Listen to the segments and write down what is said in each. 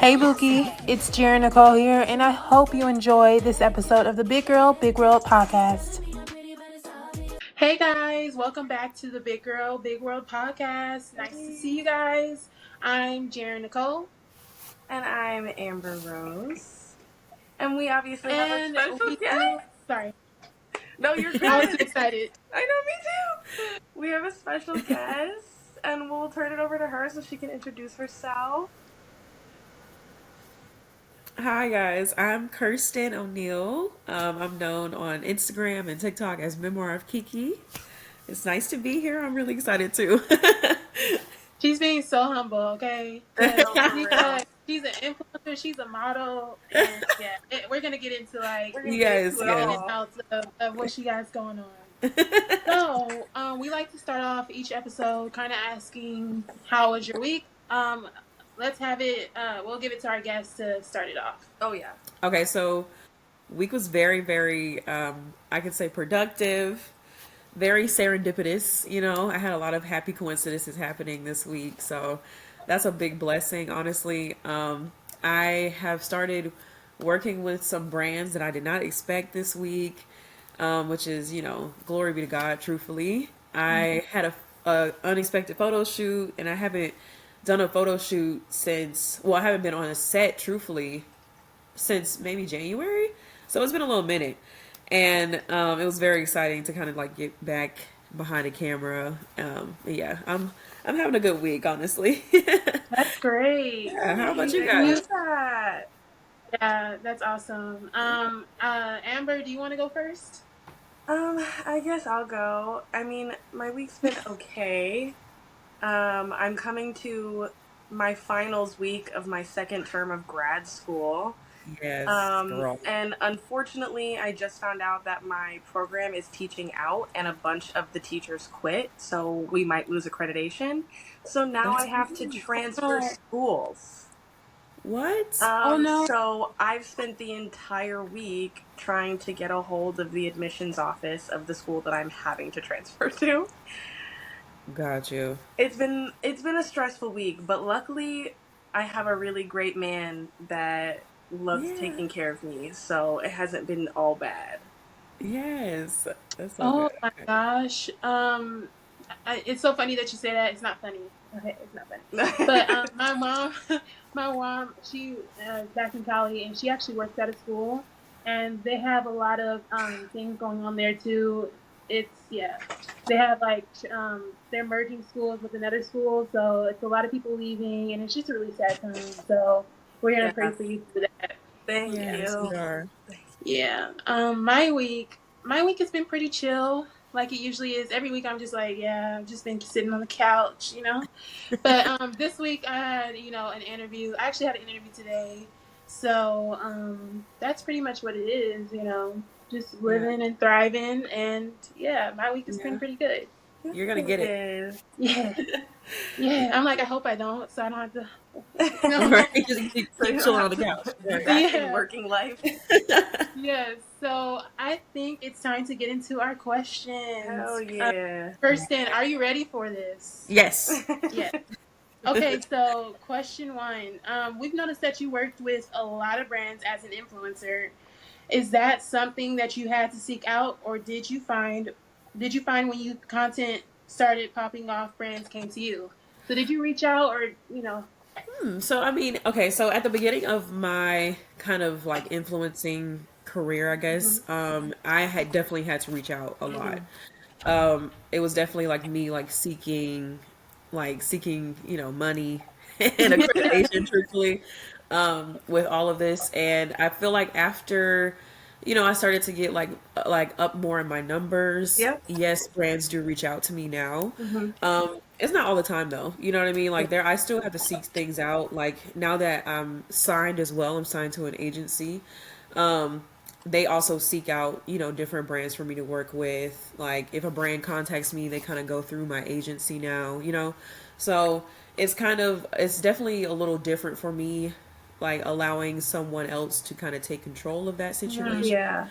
Hey Bookie, it's Jerrin Nicole here, and I hope you enjoy this episode of the Big Girl, Big World podcast. Hey guys, welcome back to the Big Girl, Big World podcast. Nice to see you guys. I'm Jerrin Nicole. And I'm Amber Rose. And we obviously have a special guest. Sorry. No, you're good. I was too excited. I know, me too. We have a special guest, and we'll turn it over to her so she can introduce herself. Hi guys, I'm Kirsten O'Neill. I'm known on Instagram and TikTok as Memoir of Kiki. It's nice to be here. I'm really excited too. She's being so humble, okay? She's an influencer, she's a model, and we're gonna get into of what she got going on. So, we like to start off each episode kind of asking, how was your week? Let's have it, we'll give it to our guests to start it off. Oh, yeah. Okay, so week was very, very, I could say productive, very serendipitous. You know, I had a lot of happy coincidences happening this week, so that's a big blessing, honestly. I have started working with some brands that I did not expect this week, which is, glory be to God, truthfully. I had a unexpected photo shoot, and I haven't done a photo shoot since, I haven't been on a set, truthfully, since maybe January. So it's been a little minute. And it was very exciting to kind of like get back behind the camera. Yeah, I'm having a good week, honestly. That's great. Yeah, how about you guys? Yeah, that's awesome. Amber, do you want to go first? I guess I'll go. I mean, my week's been okay. I'm coming to my finals week of my second term of grad school. Yes, girl. And unfortunately, I just found out that my program is teaching out and a bunch of the teachers quit, so we might lose accreditation. So now I have to transfer schools. What? Oh no. So I've spent the entire week trying to get a hold of the admissions office of the school that I'm having to transfer to. Got you. It's been a stressful week, but luckily I have a really great man that loves taking care of me, so it hasn't been all bad. Yes, that's so Oh good. my gosh. It's so funny that you say that. It's not funny. Okay, it's not funny. But my mom, she back in Cali, and she actually works at a school, and they have a lot of things going on there too. They have they're merging schools with another school, so it's a lot of people leaving, and it's just a really sad time. So we're gonna pray for you for that. Thank you. Yeah. My week has been pretty chill, like it usually is. Every week I'm just like, I've just been sitting on the couch, But this week I had, an interview. I actually had an interview today. So that's pretty much what it is, just living and thriving. And my week has been pretty good. You're gonna get it. Yeah. I'm like, I hope I don't, so I don't have to. Right? Just keep chilling on the couch. Back in working life. Yes. So I think it's time to get into our questions. Hell yeah. Kirsten, are you ready for this? Yes. Yes. Okay, so question 1. We've noticed that you worked with a lot of brands as an influencer. Is that something that you had to seek out, or did you find when content started popping off, brands came to you? So did you reach out, or So I mean, okay, so at the beginning of my kind of like influencing career, I guess, I had definitely had to reach out a lot. It was definitely like me seeking, money and accreditation, truthfully, with all of this. And I feel like after, I started to get like up more in my numbers. Yep. Yes, brands do reach out to me now. It's not all the time though. You know what I mean? Like I still have to seek things out. Like now that I'm signed as well, I'm signed to an agency. They also seek out, different brands for me to work with. Like if a brand contacts me, they kind of go through my agency now, So it's definitely a little different for me, like allowing someone else to kind of take control of that situation. Yeah.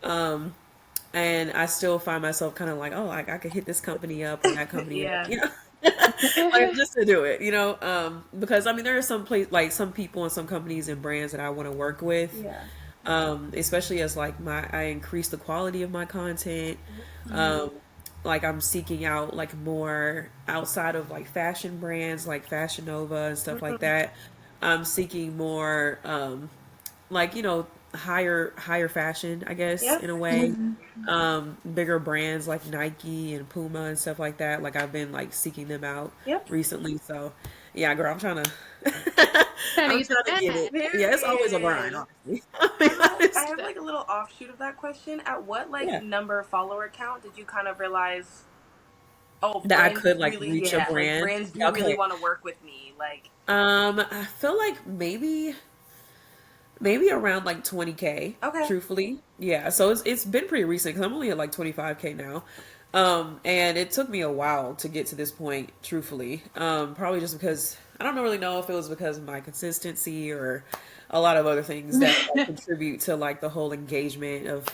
And I still find myself kind of like, oh, I could hit this company up and that company up, like just to do it, because I mean there are some place like some people and some companies and brands that I want to work with, Yeah. especially as like I increase the quality of my content. Hmm. Um, like I'm seeking out like more outside of like fashion brands like Fashion Nova and stuff like Mhm. that. I'm seeking more like higher fashion, I guess, Yep. in a way. Hmm. Bigger brands like Nike and Puma and stuff like that. Like I've been like seeking them out Yep. recently. So yeah, girl, I'm trying to Trying to I'm get the trying to get bag. it. Yeah, it's always a grind, Period. honestly. I'll be I honest. have like a little offshoot of that question. At what like Yeah. number follower count did you kind of realize, oh, That I brands could like really, reach a yeah, like brand. brands do really Okay. want to work with me. Like, I feel like maybe around like 20K, okay, truthfully. Yeah, so it's been pretty recent because I'm only at like 25K now. And it took me a while to get to this point, truthfully. Probably just because I don't really know if it was because of my consistency or a lot of other things that like, contribute to like the whole engagement of,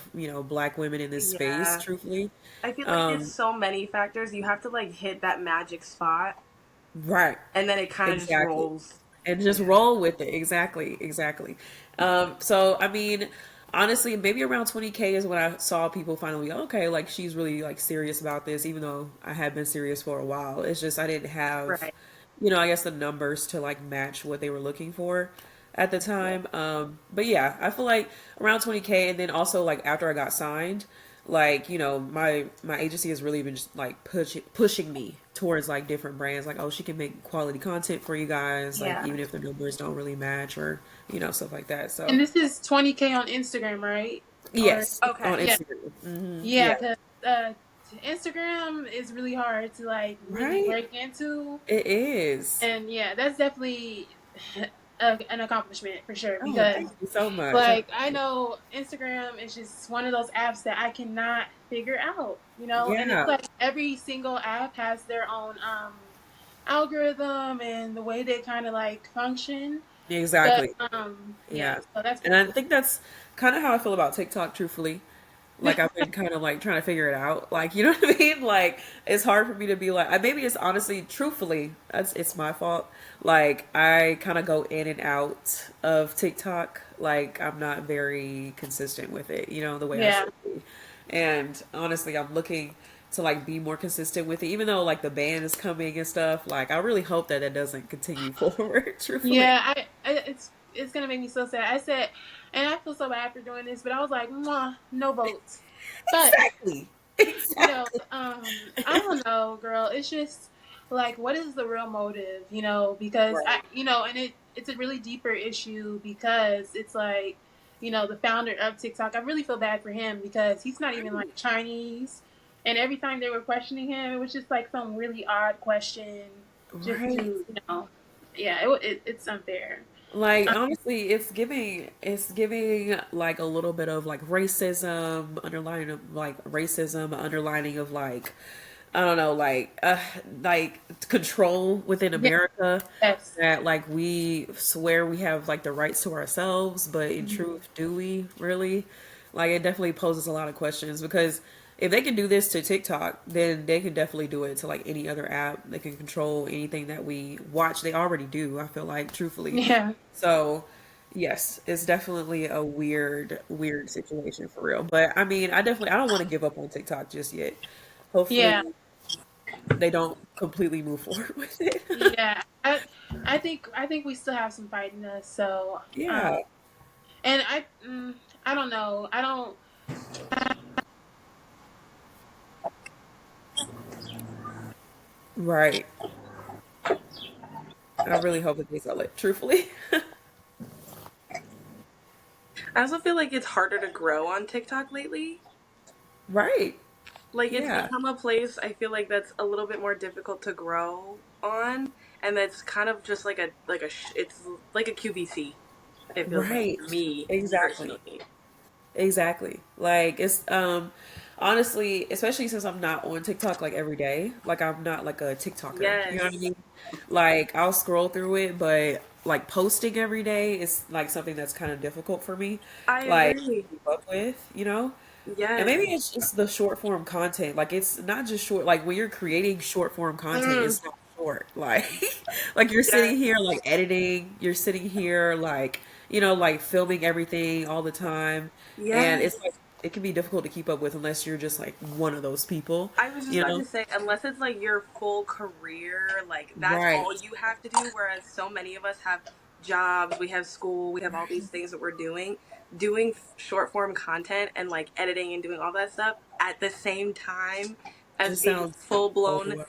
black women in this space, yeah. truthfully. I feel like it's Um, so many factors. You have to like hit that magic spot, right, and then it kind of just exactly. rolls. And just Yeah. roll with it. Exactly, exactly. So I mean, honestly, maybe around 20K is when I saw people finally, okay, like she's really like serious about this, even though I had been serious for a while. It's just I didn't have, Right. I guess the numbers to like match what they were looking for at the Yeah. time. But yeah, I feel like around 20K, and then also like after I got signed, like my agency has really been just like pushing me towards like different brands, like, oh, she can make quality content for you guys, like Yeah. even if the numbers don't really match or stuff like that. So And this is 20K on Instagram, right? Or yes, on Okay. yeah, Instagram. yeah, Yeah. because Instagram is really hard to like really Right, break into, it is. and yeah, that's definitely an accomplishment for sure. Oh, Because thank you so much. I like I appreciate know Instagram is just one of those apps that I cannot figure out, it. and it's Yeah, like every single app has their own algorithm and the way they kind of like function. But exactly. yeah, Yeah. so that's And pretty I cool. think that's kind of how I feel about TikTok, truthfully. Like I've been kind of like trying to figure it out. Like, you know what I mean? Like it's hard for me to be like maybe it's honestly truthfully it's my fault. Like I kind of go in and out of TikTok. Like I'm not very consistent with it, the way I Yeah. should be. And honestly, I'm looking to like be more consistent with it even though like the ban is coming and stuff. Like I really hope that it doesn't continue forward, truthfully. Yeah, it's gonna make me so sad. I said, and I feel so bad for doing this, but I was like, Mwah, no votes. But Exactly. Exactly. I don't know, girl. It's just like, what is the real motive? Because Right. and it's a really deeper issue because it's like, the founder of TikTok. I really feel bad for him because he's not even like Chinese, and every time they were questioning him, it was just like some really odd question, just to, Right. yeah, it's unfair. Like Um, honestly, it's giving like a little bit of like racism, underlining of like I don't know, like control within America yes. that like we swear we have like the rights to ourselves, but in Mhm. truth, do we really? Like it definitely poses a lot of questions because if they can do this to TikTok, then they can definitely do it to like any other app. They can control anything that we watch. They already do, I feel like, truthfully. Yeah. So, yes, it's definitely a weird situation for real. But I mean, I don't want to give up on TikTok just yet. Hopefully, Yeah. they don't completely move forward with it. Yeah. I think we still have some fight in us. So, Yeah, and I don't know. I don't. right. I really hope that they sell it, truthfully. I also feel like it's harder to grow on TikTok lately. Right. Like it's Yeah. become a place I feel like that's a little bit more difficult to grow on, and that's kind of just it's like a QVC. It feels like Right. to me Exactly. personally. Exactly. Like it's honestly, especially since I'm not on TikTok like every day. Like I'm not like a TikToker. You know what I Yes, mean? Like I'll scroll through it, but like posting every day is like something that's kind of difficult for me. I Like agree. keep up with. And Yes. maybe it's just the short form content. Like it's not just short like when you're creating short form content, Mm, it's not short. Like, like you're Yes. sitting here like editing, you're sitting here like, like filming everything all the time. And it's like Yes. it can be difficult to keep up with unless you're just like one of those people, I was just you about know? to say, unless it's like your full career, like that's Right. all you have to do. Whereas so many of us have jobs, we have school, we have all these things that we're doing. Doing short form content and like editing and doing all that stuff at the same time as Just being sounds full blown overwhelming.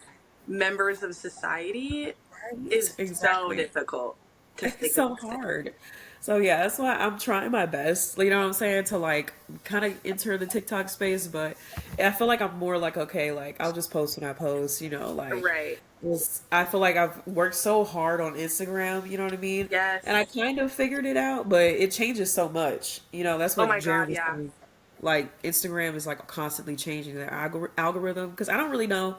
members of society Right. is so Exactly. difficult to It's stay so consistent. hard. So yeah, that's why I'm trying my best. You know what I'm saying? To like kind of enter the TikTok space, but I feel like I'm more like okay, like I'll just post when I post. Like Right. I feel like I've worked so hard on Instagram. You know what I mean? And I Yes. kind of figured it out, but it changes so much. That's Oh what my Jerrin God, was yeah. saying. Like Instagram is like constantly changing the algorithm because I don't really know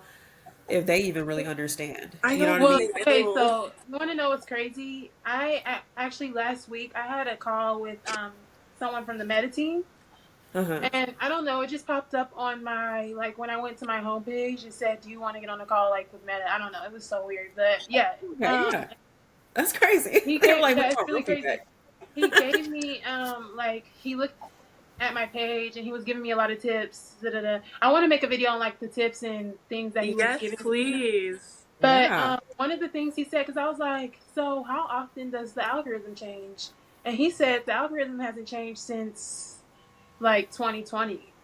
if they even really understand. I You know don't what I Well, mean? think they okay, do. so you want to know what's crazy? Actually last week I had a call with someone from the Meta team, Uh huh. and I don't know, it just popped up on my like when I went to my homepage. It said, "Do you want to get on a call like with Meta?" I don't know, it was so weird, but yeah, Okay. Yeah. That's crazy. he I'm gave like, we yeah, it's don't really do crazy. that. He gave me like he looked at my page and he was giving me a lot of tips. Da, da, da. I want to make a video on like the tips and things that he was Yes, giving me. please. But Yeah. one of the things he said, because I was like, so how often does the algorithm change? And he said the algorithm hasn't changed since like 2020.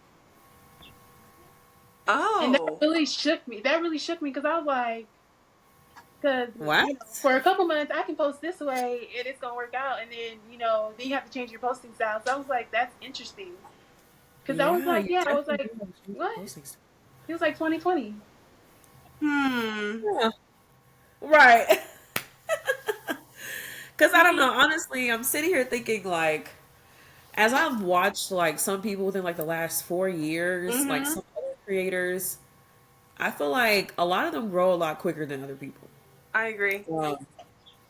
And that Oh. really shook me. That really shook me because I was like, because, What? for a couple months, I can post this way and it's going to work out. And then, then you have to change your posting style. So I was like, that's interesting. Because I was Yeah, like, you yeah, I was definitely like, do have to change what? your postings. He was like 2020. Hmm. Yeah. Right. Because I don't See? know. Honestly, I'm sitting here thinking like, as I've watched like some people within like the last 4 years, like Mm-hmm. some other creators, I feel like a lot of them grow a lot quicker than other people. I agree. Um,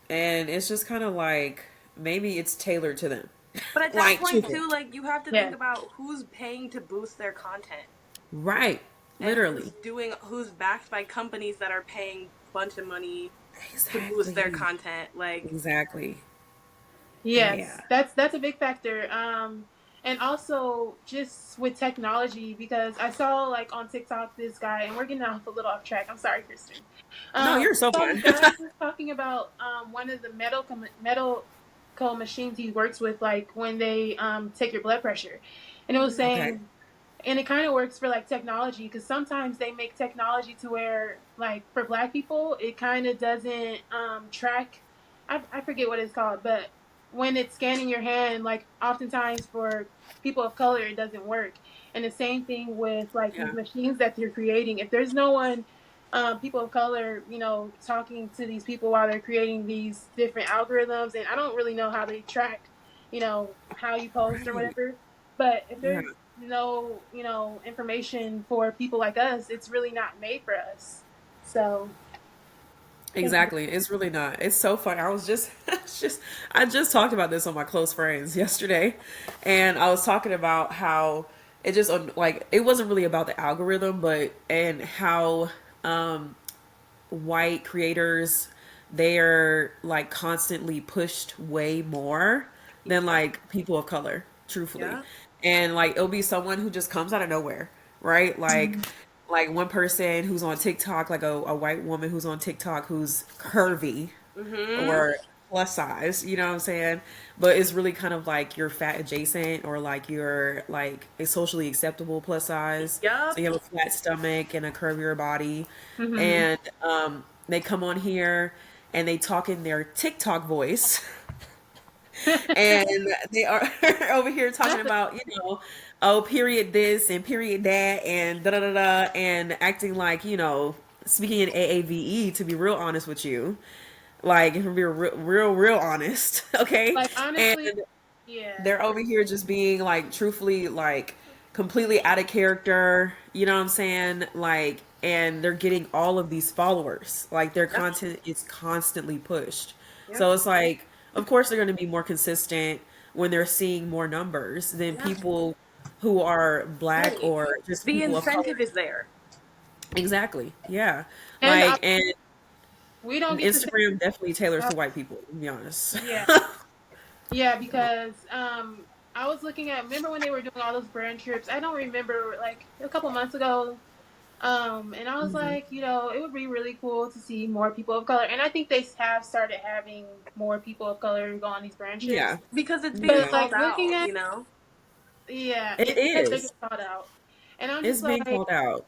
and it's just kind of like maybe it's tailored to them. But at that Like, point truthfully. too, like you have to think Yeah. about who's paying to boost their content Right. and Literally. who's backed by companies that are paying a bunch of money to boost their Exactly. content. Like, Exactly. Yes, Yeah. that's a big factor. And also just with technology, because I saw like on TikTok this guy, and we're getting off a little off track. I'm sorry, Kristen. No, you're I so saw fine. this guy who was talking about one of the medical machines he works with, like when they take your blood pressure, and it was Okay. saying, and it kind of works for like technology because sometimes they make technology to where like for Black people it kind of doesn't track. I forget what it's called, but when it's scanning your hand, like oftentimes for people of color it doesn't work. And the same thing with like Yeah. these machines that they're creating. If there's no one, people of color, talking to these people while they're creating these different algorithms, and I don't really know how they track, how you post or Right. whatever. But if Yeah. there's no, information for people like us, it's really not made for us. So I think, Exactly. It's really not. It's so funny. I just talked about this on my close friends yesterday, and I was talking about how it just like it wasn't really about the algorithm, but and how um white creators they're like constantly pushed way more than yeah, like people of color, truthfully. yeah. And like it'll be someone who just comes out of nowhere, right? Like one person who's on TikTok, like a white woman who's on TikTok who's curvy Mm-hmm. or plus size, you know what I'm saying? But it's really kind of like you're fat adjacent or like you're like a socially acceptable plus size. So Yup. you have a flat stomach and a curvier body. mm-hmm. And they come on here and they talk in their TikTok voice and they are over here talking about, oh, period this and period that and da da da da and acting like, speaking in AAVE to be real honest with you. Like, if we're real honest, okay? Like And honestly, yeah. they're over here just being like, truthfully, like, completely out of character. You know what I'm saying? Like, and they're getting all of these followers. Like, their Yep. content is constantly pushed. Yep. So it's like, of course, they're going to be more consistent when they're seeing more numbers than Yeah. people who are black Right. or just The people of color. incentive is there. Exactly. Yeah. And Like, and We don't get to say, Instagram definitely tailors uh, to white people, to be honest. yeah. Yeah, because I was looking at, remember when they were doing all those brand trips? I don't remember, like a couple months ago. And I was Hmm. like, it would be really cool to see more people of color. And I think they have started having more people of color go on these brand trips. Yeah, Because it's being But yeah, called like looking out, at, you know? yeah, it it's because they're is. getting called out. And I'm It's just being like, called out.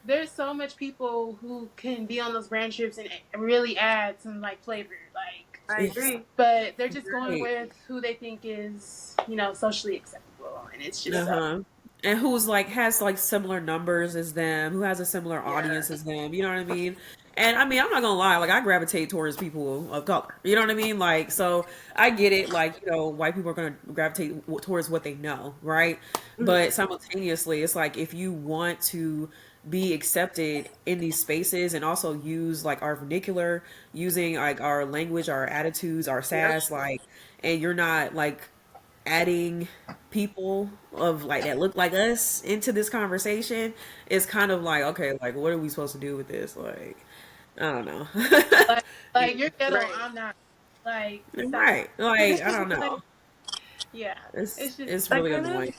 there's so much people who can be on those brand trips and really add some like flavor, like, I Yes, agree. but they're just going right. with who they think is, socially acceptable, and it's just so. Uh-huh. And who's like has like similar numbers as them, who has a similar Yeah. audience as them, you know what I mean? And I mean, I'm not gonna lie, like I gravitate towards people of color. You know what I mean? Like, so I get it, like, white people are gonna gravitate towards what they know, right? Mhm. But simultaneously, it's like if you want to be accepted in these spaces and also use like our vernacular, using like our language, our attitudes, our Yep. sass, like, and you're not like adding people of like that look like us into this conversation, is kind of like, okay, like what are we supposed to do with this? Like, I don't know. like like you're ghetto, Right. I'm not. Like, stop. Right. Like, I don't Like, know. yeah, It's it's just it's That really kind of annoying.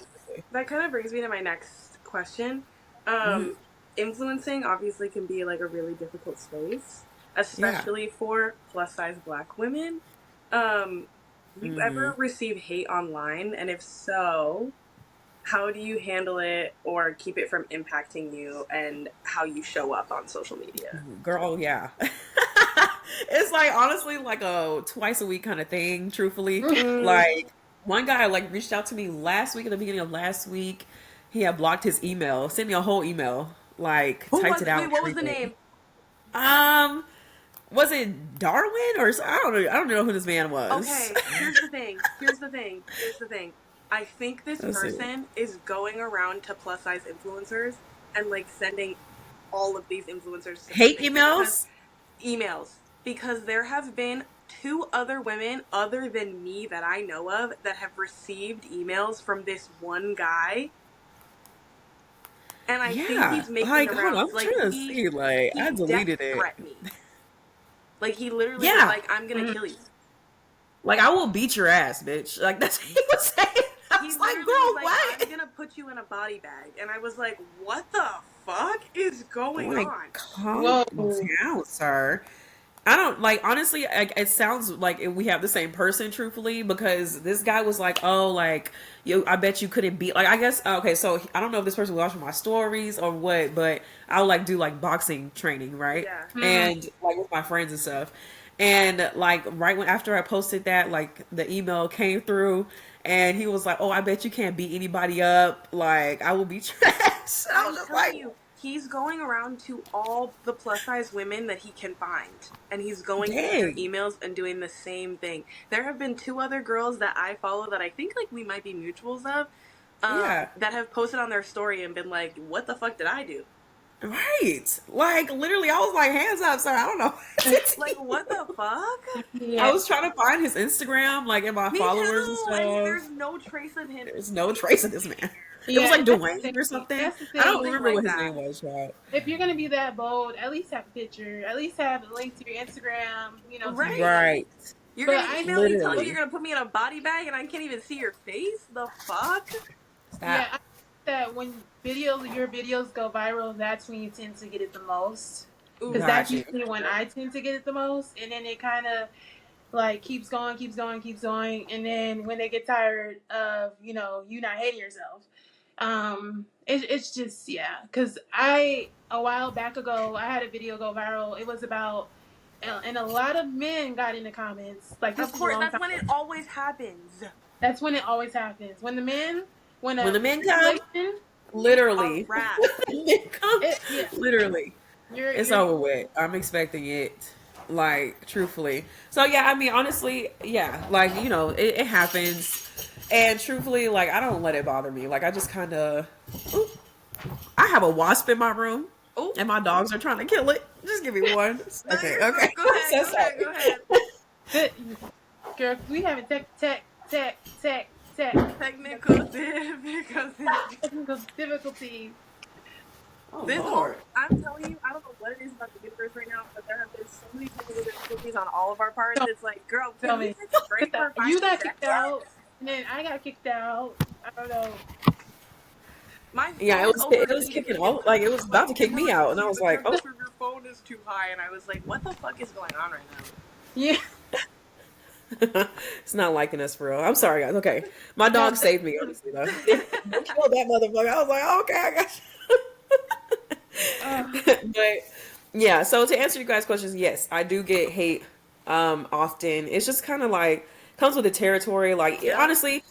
that kind of brings me to my next question. Hmm. Influencing obviously can be like a really difficult space, Yeah. especially for plus size Black women. Do you Hmm. ever receive hate online? And if so, how do you handle it or keep it from impacting you and how you show up on social media? Girl, yeah. It's like honestly like a twice a week kind of thing, truthfully. Mm. Like one guy like reached out to me last week, at the beginning of last week. He had blocked his email, sent me a whole email, like Who typed was it it? out Wait, and what was the everything. name? Um, was it Darwin or I don't know. I don't know who this man was. Okay, here's the thing. Here's the thing. Here's the thing. I think this Let's see. person is going around to plus size influencers and like sending all of these influencers to Hate basically because emails? emails because there have been two other women other than me that I know of that have received emails from this one guy, and I think Yeah. he's making Like, the hold on, rounds. I'm Like trying to he see. Like, I he death deleted it. threatened me. Like he literally was Yeah. like, "I'm gonna Mhm. kill you." Like, I will beat your ass, bitch. Like, that's what he was saying. I He was like, literally was girl, like, "I'm what? gonna put you in a body bag," and I was like, "What the fuck is going Like, on?" calm Whoa. down, sir. I don't like honestly. It sounds like we have the same person, truthfully, because this guy was like, "Oh, like you, I bet you couldn't beat." Like, I guess okay. So I don't know if this person was watching my stories or what, but I'll like do like boxing training, right? Yeah. Mm. And like with my friends and stuff. And like right when after I posted that, like the email came through, and he was like, "Oh, I bet you can't beat anybody up. Like I will beat your ass." And I I'm was just telling like, you, he's going around to all the plus size women that he can find. And he's going through their "Dang, emails and doing the same thing. There have been two other girls that I follow that I think like we might be mutuals of, yeah." that have posted on their story and been like, "What the fuck did I do?" Right. Like literally I was like, hands up, sir. I don't know what to Like, do. what the fuck? I Yeah. was trying to find his Instagram, like in my Me followers and too. And stuff. there's no trace of him There's no trace of this man. It was Yeah, like and that's the Dwayne or thing. something. That's the I don't thing. something remember what like his that. name was, child. If you're gonna be that bold, at least have a picture. At least have a link to your Instagram. To your Right. page. Right. You're But gonna I email me telling me Literally. you're gonna put me in a body bag and I can't even see your face? The fuck? Stop. Yeah, I think that when your videos go viral, that's when you tend to get it the most. Because Ooh. that's Got you. usually when I tend to get it the most, and then it kind of like keeps going, keeps going, keeps going, and then when they get tired of you not hating yourself, it's just yeah. Because a while back ago I had a video go viral. It was about and a lot of men got in the comments. Like this Of was a course, long that's time. when it always happens. That's when it always happens. When When a the men come, situation, A literally. wrap. When the men come, yeah, literally. It's you're over with. I'm expecting it. Like, truthfully. So yeah, I mean honestly, yeah, like, it happens. And truthfully, like I don't let it bother me. Like I just kinda I have a wasp in my room Oh, and my dogs are trying to kill it. Just give me one. no, Okay, you're okay. good. Go I'm ahead, so go ahead, sorry. go ahead. good. Girl, we having tech Technical difficulties. technical difficulties. Oh This whole, Lord. I'm telling you, I don't know what it is about the universe right now, but there have been so many technical difficulties on all of our parts. Don't It's like, girl, tell can we me. take a break for five You got kicked seconds? out, and then I got kicked out. I don't know. My Yeah, phone it was overheated. kicking It all like literally it was was about like, to kick we're me out, and I sorry, was the like, oh. temperature of your phone is too high. And I was like, what the fuck is going on right now? Yeah. It's not liking us for real. I'm sorry, guys. Okay, my No. dog saved me. Honestly, though, don't kill that motherfucker. I was like, oh, okay, I got Uh, you. But yeah, so to answer you guys' questions, yes, I do get hate often. It's just kind of like comes with the territory. Like Yep. honestly,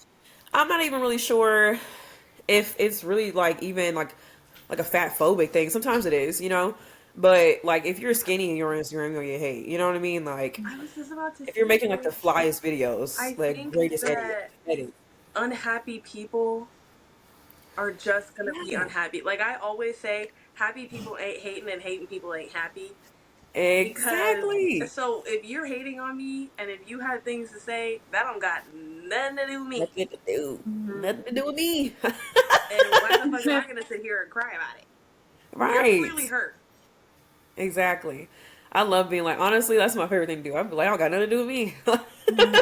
I'm not even really sure if it's really like even like a fat phobic thing. Sometimes it is, you know. But like if you're skinny and you're on Instagram, you're gonna get hate. You know what I mean? Like I was just about to if you're say, making like the like, flyest videos, I the think greatest that edit. unhappy people are just gonna be Yeah, unhappy. Like I always say, happy people ain't hating and hating people ain't happy. Because exactly. so if you're hating on me and if you had things to say, that don't got nothing to do with me. Nothing to do. mhm. Nothing to do with me. And why the fuck am I gonna sit here and cry about it? You're clearly Right. hurt. Exactly. I love being like, honestly, that's my favorite thing to do. I'm like, I don't got nothing to do with me.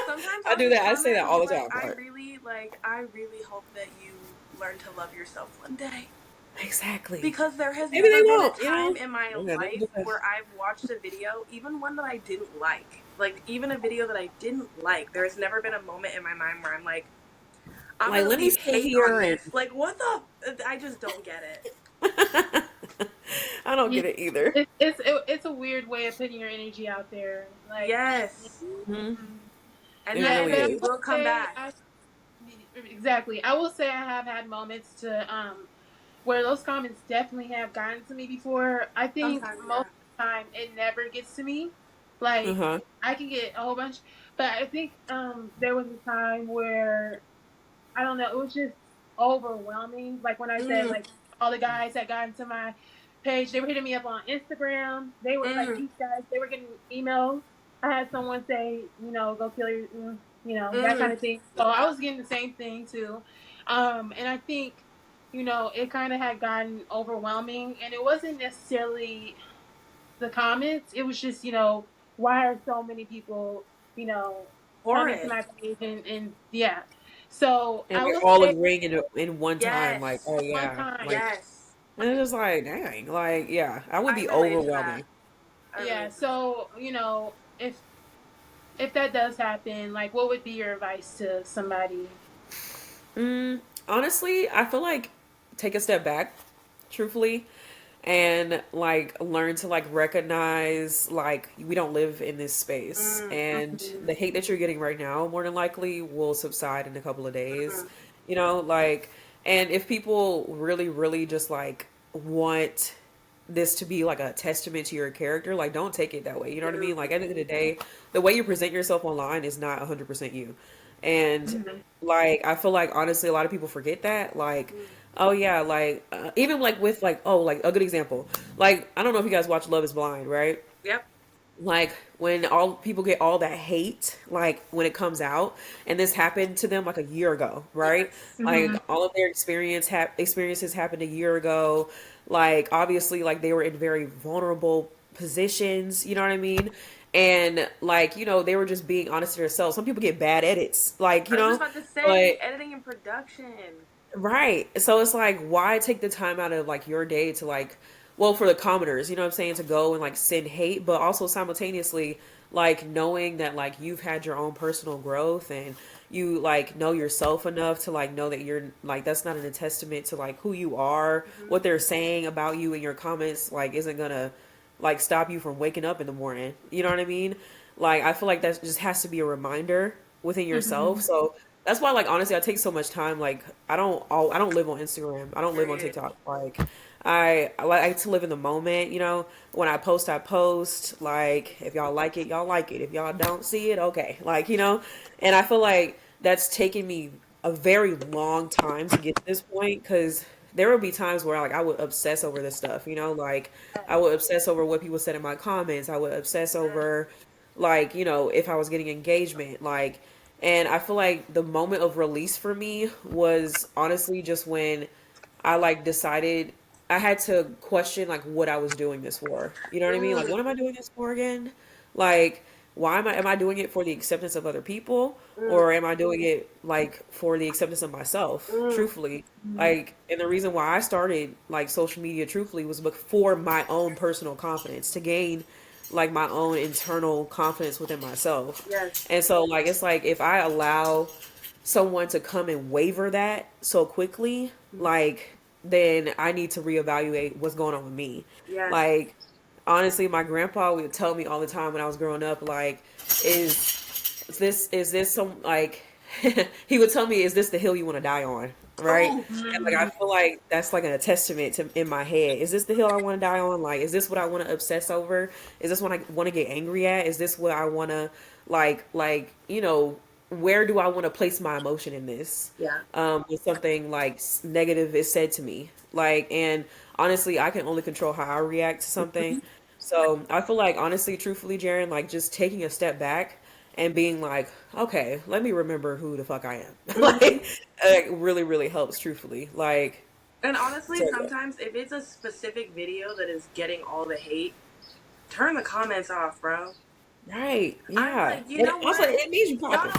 Sometimes I I'll do just that. I say comment that and all be the like, time. But I really hope that you learn to love yourself one day. exactly. Because there has Maybe they never been a won't, you time know? in my Okay, nothing life to do. where I've watched a video, even one that I didn't like even a video that I didn't like, there's never been a moment in my mind where I'm like, I'm Like, gonna let me leave sit hate here on and this. Like, what the? I just don't get it. I don't Yeah. get it either. It's a weird way of putting your energy out there. Like, Yes. Hmm. And It that yeah, really but I energy is. will will come say back. exactly. I will say I have had moments to where those comments definitely have gotten to me before. I think Sometimes, most yeah. of the time it never gets to me. Uh Like huh. I can get a whole bunch, but I think there was a time where I don't know, it was just overwhelming. Like when I said Mm, like all the guys that got into my page, they were hitting me up on Instagram. They were like mm, these guys, they were getting emails. I had someone say, go kill your, that kind mm. of thing. So I was getting the same thing too. And I think, it kind of had gotten overwhelming, and it wasn't necessarily the comments. It was just, why are so many people, coming to Horrid. my page and yeah. So And I they're will all say agreeing in one time, like, Yes. oh one yeah, time. like, Yes. and it's just like, dang, like, yeah, I would I be relate to that. overwhelming. I Yeah. relate to that. So, if that does happen, like what would be your advice to somebody? Mm, honestly, I feel like take a step back, truthfully, and like learn to like recognize like we don't live in this space, Mm, and Mhm. the hate that you're getting right now more than likely will subside in a couple of days. mm, You know, like, and if people really, really just like want this to be like a testament to your character, like don't take it that way. You know what I mm, mean? Like at the end of the day, the way you present yourself online is not 100% you. And Mhm. like I feel like honestly a lot of people forget that. Like, mm. oh yeah, like even like with like oh like a good example. Like I don't know if you guys watch Love is Blind, right? Yep. Like when all people get all that hate like when it comes out, and this happened to them like a year ago, right? Yes. Like Mhm. all of their experiences happened a year ago. Like obviously like they were in very vulnerable positions, you know what I mean? And like they were just being honest to themselves. Some people get bad edits, like I was just about to say but editing and production. right. So it's like, why take the time out of like your day to like, well, for the commoners, you know what I'm saying, to go and like send hate, but also simultaneously, like knowing that like you've had your own personal growth and you like know yourself enough to like know that you're like, that's not a testament to like who you are, Hmm. what they're saying about you in your comments, like isn't gonna like stop you from waking up in the morning. You know what I mean? Like, I feel like that just has to be a reminder within yourself. Mhm. So, that's why like honestly I take so much time like I don't live on Instagram. I don't live on Period. TikTok. Like I like to live in the moment, you know. When I post like if y'all like it, y'all like it. If y'all don't see it, okay. Like, you know. And I feel like that's taken me a very long time to get to this point cuz there will be times where like I would obsess over this stuff, you know, like I would obsess over what people said in my comments. I would obsess Mm. over like, if I was getting engagement, like and I feel like the moment of release for me was honestly just when I like decided I had to question like what I was doing this for. You know what I mean? Like, Mm, what am I doing this for again? Like, why am I doing it for the acceptance of other people, mm, or am I doing it like for the acceptance of myself? mm, Truthfully, mm. like, and the reason why I started like social media, truthfully, was for my own personal confidence, to gain like my own internal confidence within myself. Yes. And so, like, it's like if I allow someone to come and waver that so quickly, like, then I need to reevaluate what's going on with me. Yes. Like, honestly, my grandpa would tell me all the time when I was growing up, like, is this some like he would tell me, is this the hill you want to die on? Right? Oh, And like I Mhm. feel like that's like a testament to in my head. Is this the hill I want to die on? Like, is this what I want to obsess over? Is this what I want to get angry at? Is this what I want to where do I want to place my emotion in this? Yeah. When something like negative is said to me, like, and honestly, I can only control how I react to something. So I feel like, honestly, truthfully, Jerrin, like, just taking a step back and being like, okay, let me remember who the fuck I am. Mhm. Like, really, really helps, truthfully. Like, and honestly, so yeah. sometimes if it's a specific video that is getting all the hate, turn the comments off, bro. Right, I'm yeah. like, you And know also, what? it means you popping.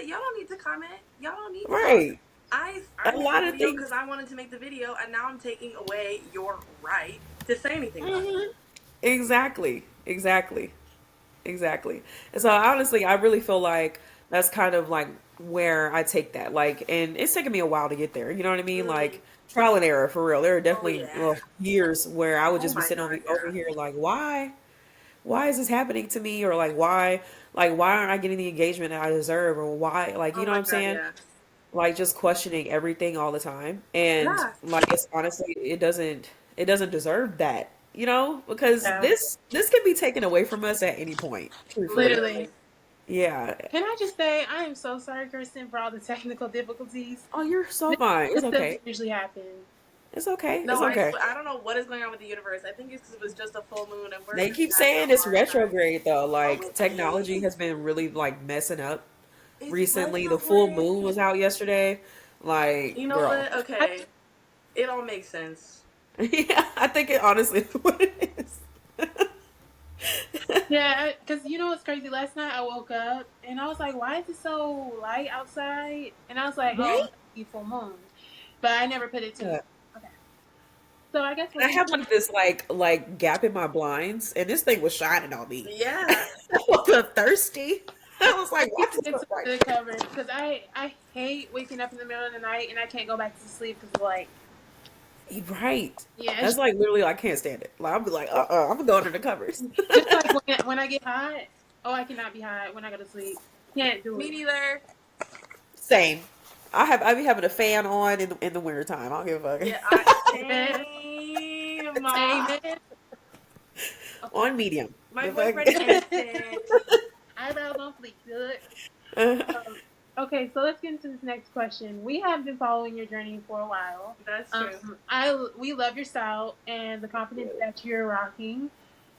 Y'all don't need to comment. Y'all don't need to. Right. I A made the lot of video things. because I wanted to make the video, and now I'm taking away your right to say anything about it. Mhm. Exactly. Exactly. Exactly. And so, honestly, I really feel like that's kind of like where I take that. Like, and it's taken me a while to get there. You know what I mean? Mm. Like, trial and error, for real. There are Oh definitely yeah. years where I would Oh just be my sitting god, over yeah. here like, why? Why is this happening to me? Or like why aren't I getting the engagement that I deserve? Or why, like, you Oh know what my I'm god, saying? yeah. Like, just questioning everything all the time. And Yeah. like, it's honestly, it doesn't deserve that, because Yeah. this can be taken away from us at any point, truthfully. Literally. Literally. Yeah. Can I just say I am so sorry, Kirsten, for all the technical difficulties. Oh, you're so This, fine. It's this okay. doesn't usually happen. It's okay. It's No, okay. I don't know what is going on with the universe. I think it's because it was just a full moon, and we're They just keep having saying a it's hard time. retrograde though. Oh, Like, it technology has is. been really like messing up It's recently. The full retrograde. moon was out yesterday. Like, You know girl. what? I, Okay, it all makes sense. Yeah, I think it honestly is what it is. yeah, because you know what's crazy? Last night I woke up and I was like, why is it so light outside? And I was like, oh, Right? it must be full moon. But I never put it to. Yeah. Okay. So I guess And I we're. have like this like gap in my blinds, and this thing was shining on me. Yeah. I woke up thirsty. I was I like, need "What's to this get so to bright?" the covers because I hate waking up in the middle of the night and I can't go back to sleep because like Right. yeah, That's like literally, I can't stand it. Like, I'll be like, I'm gonna go under the covers. just like when I get hot. Oh, I cannot be hot when I go to sleep. Can't do Me it. neither. Same. I be having a fan on in the winter time. I don't give a Yeah, Amen. same. Amen. fuck. Okay. On medium. My The boyfriend fuck. hates it. Eyebrows on fleek. Good. Okay, so let's get into this next question. We have been following your journey for a while. That's true. We love your style and the confidence that you're rocking.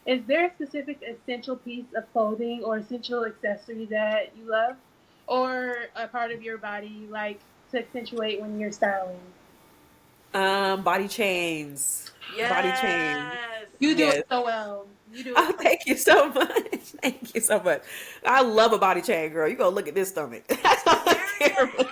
Is there a specific essential piece of clothing or essential accessory that you love, or a part of your body you like to accentuate when you're styling? Body chains. Body chains. Yes. You do it Yes. so well. You do it. Oh, thank you so much. Thank you so much. I love a body chain, girl. You gonna look at this stomach. That's all I care Period. about.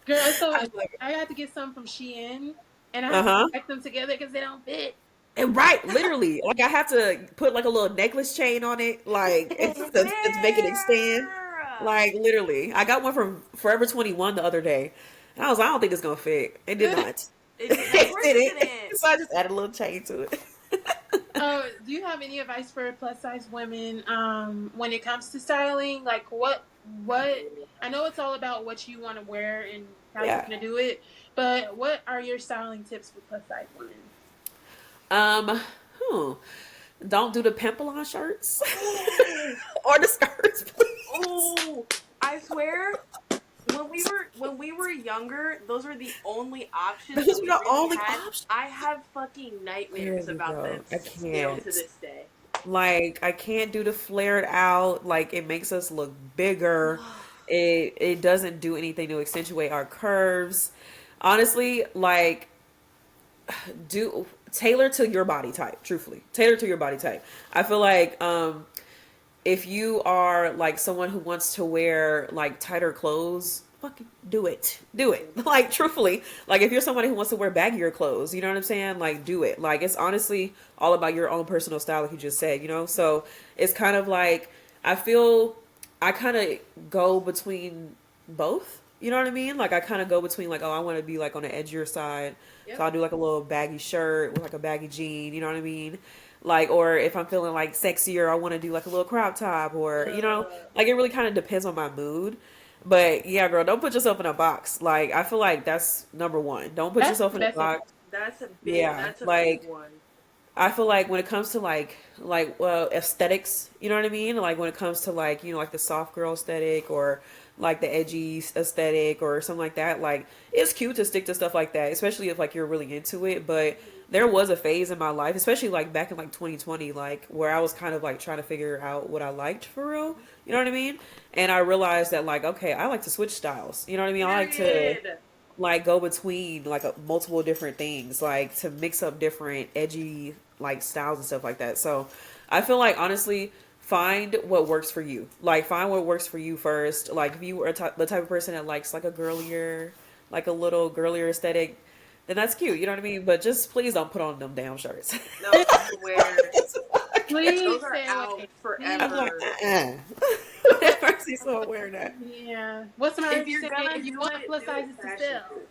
Girl, so I love it. I had to get some from Shein, and I have to Uh-huh. pack them together because they don't fit. And right, literally, like, I have to put like a little necklace chain on it, like, to make it extend. Fair. Like, literally, I got one from Forever 21 the other day, and I was like, I don't think it's gonna fit. It did not. It did, of It course it didn't. didn't. So I just added a little chain to it. Do you have any advice for plus size women when it comes to styling? Like what I know it's all about what you want to wear and how you're Yeah. gonna do it, but what are your styling tips for plus size women? Um, hmm. Don't do the pimple on shirts Oh, or the skirts, please. oh, I swear, when we were younger, those were the only options Those that are we the really only had. options. I have fucking nightmares Literally, about bro. them I still to can't. this day. Like, I can't do the flared out. Like, it makes us look bigger. It doesn't do anything to accentuate our curves. Honestly, like, do tailor to your body type. Truthfully, tailor to your body type. I feel like if you are like someone who wants to wear like tighter clothes, fucking do it. Do it. Like truthfully, like if you're somebody who wants to wear baggier clothes, you know what I'm saying? Like do it. Like it's honestly all about your own personal style, like you just said, you know? So it's kind of like I feel I kind of go between both. You know what I mean? Like I kind of go between like, oh, I want to be like on the edgier side. So I'll do like a little baggy shirt with like a baggy jean, you know what I mean? Like, or if I'm feeling like sexier, I want to do like a little crop top or, you know, like it really kind of depends on my mood. But yeah, girl, don't put yourself in a box. Like, I feel like that's number one. Don't put That's yourself the in a best. box. Yeah, That's a big like one. I feel like when it comes to like aesthetics, you know what I mean? Like when it comes to like, you know, like the soft girl aesthetic or like the edgy aesthetic or something like that, like it's cute to stick to stuff like that, especially if like you're really into it. But there was a phase in my life, especially like back in like 2020, like where I was kind of like trying to figure out what I liked for real. You know what I mean? And I realized that like, okay, I like to switch styles. You know what I mean? I like to Period. like go between like multiple different things, like to mix up different edgy like styles and stuff like that. So I feel like honestly, find what works for you. Like find what works for you first. Like if you are the type of person that likes like a girlier, like a little girlier aesthetic, then that's cute. You know what I mean? But just please don't put on them damn shirts. No, I swear. Please Those are stay out away. I'm like, forever. Mercy, so wearing that. Yeah. What's the matter If if you you're say gonna if you do want it, plus do it sizes to fashionably. sell?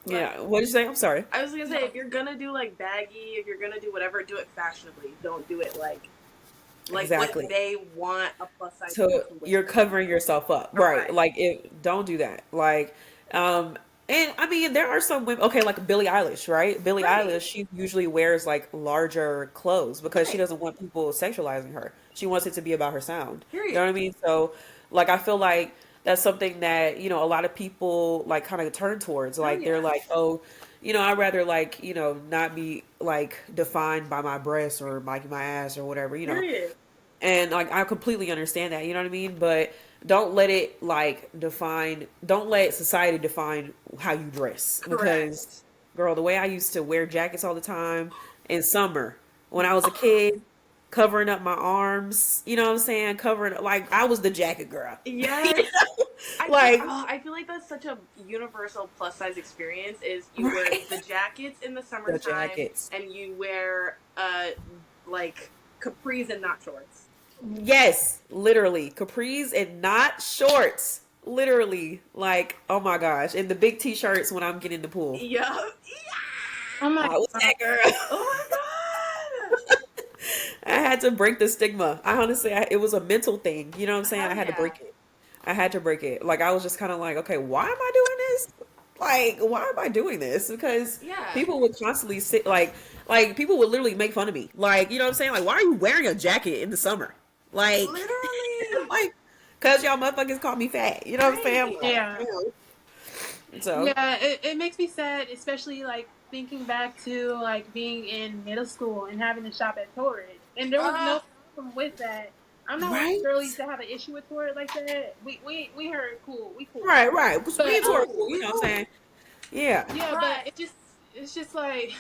Yeah. What did you say? I'm sorry. I was gonna say, if you're gonna do like baggy, if you're gonna do whatever, do it fashionably. Don't do it like Exactly. what they want a plus size woman So to you're wear. covering yourself up, right? Correct. Like, don't do that. Like, and I mean, there are some women. Okay, like Billie Eilish, right? Billie Right. Eilish, she usually wears like larger clothes because she Right. doesn't want people sexualizing her. She wants it to be about her sound. You know Period. what I mean? So, like, I feel like that's something that a lot of people like kind of turn towards. Hell Like, they're yeah. like, oh, I'd rather like not be like defined by my breasts or like my ass or whatever. Period. And like I completely understand that, you know what I mean? But don't let it like don't let society define how you dress. Because Correct. girl, the way I used to wear jackets all the time in summer when I was a kid, covering up my arms, you know what I'm saying? Covering like I was the jacket girl. Yes. Like I feel like that's such a universal plus size experience is you wear right. the jackets in the The summertime jackets. and you wear like capris and not shorts. Yes, literally. Capris and not shorts. Literally. Like, oh my gosh. And the big t-shirts when I'm getting in the pool. Yeah. Oh my I was god. that girl. Oh my god. I had to break the stigma. I honestly, it was a mental thing. You know what I'm saying? Hell I had to yeah. break it. I had to break it. Like, I was just kind of like, okay, why am I doing this? Like, why am I doing this? Because Yeah. people would constantly sit, like people would literally make fun of me. Like, you know what I'm saying? Like, why are you wearing a jacket in the summer? Like, Literally. like, cause y'all motherfuckers call me fat. You know what I'm saying? Right. Like, Yeah. so, Yeah, it makes me sad, especially like thinking back to like being in middle school and having to shop at Torrid. And there was Uh, no problem with that. I'm not one of right, the girlies that have an issue with Torrid like that. We heard cool, we cool. right. Me But and Tori, cool. you We know what I'm cool. saying? Yeah, yeah, but Right. it's just like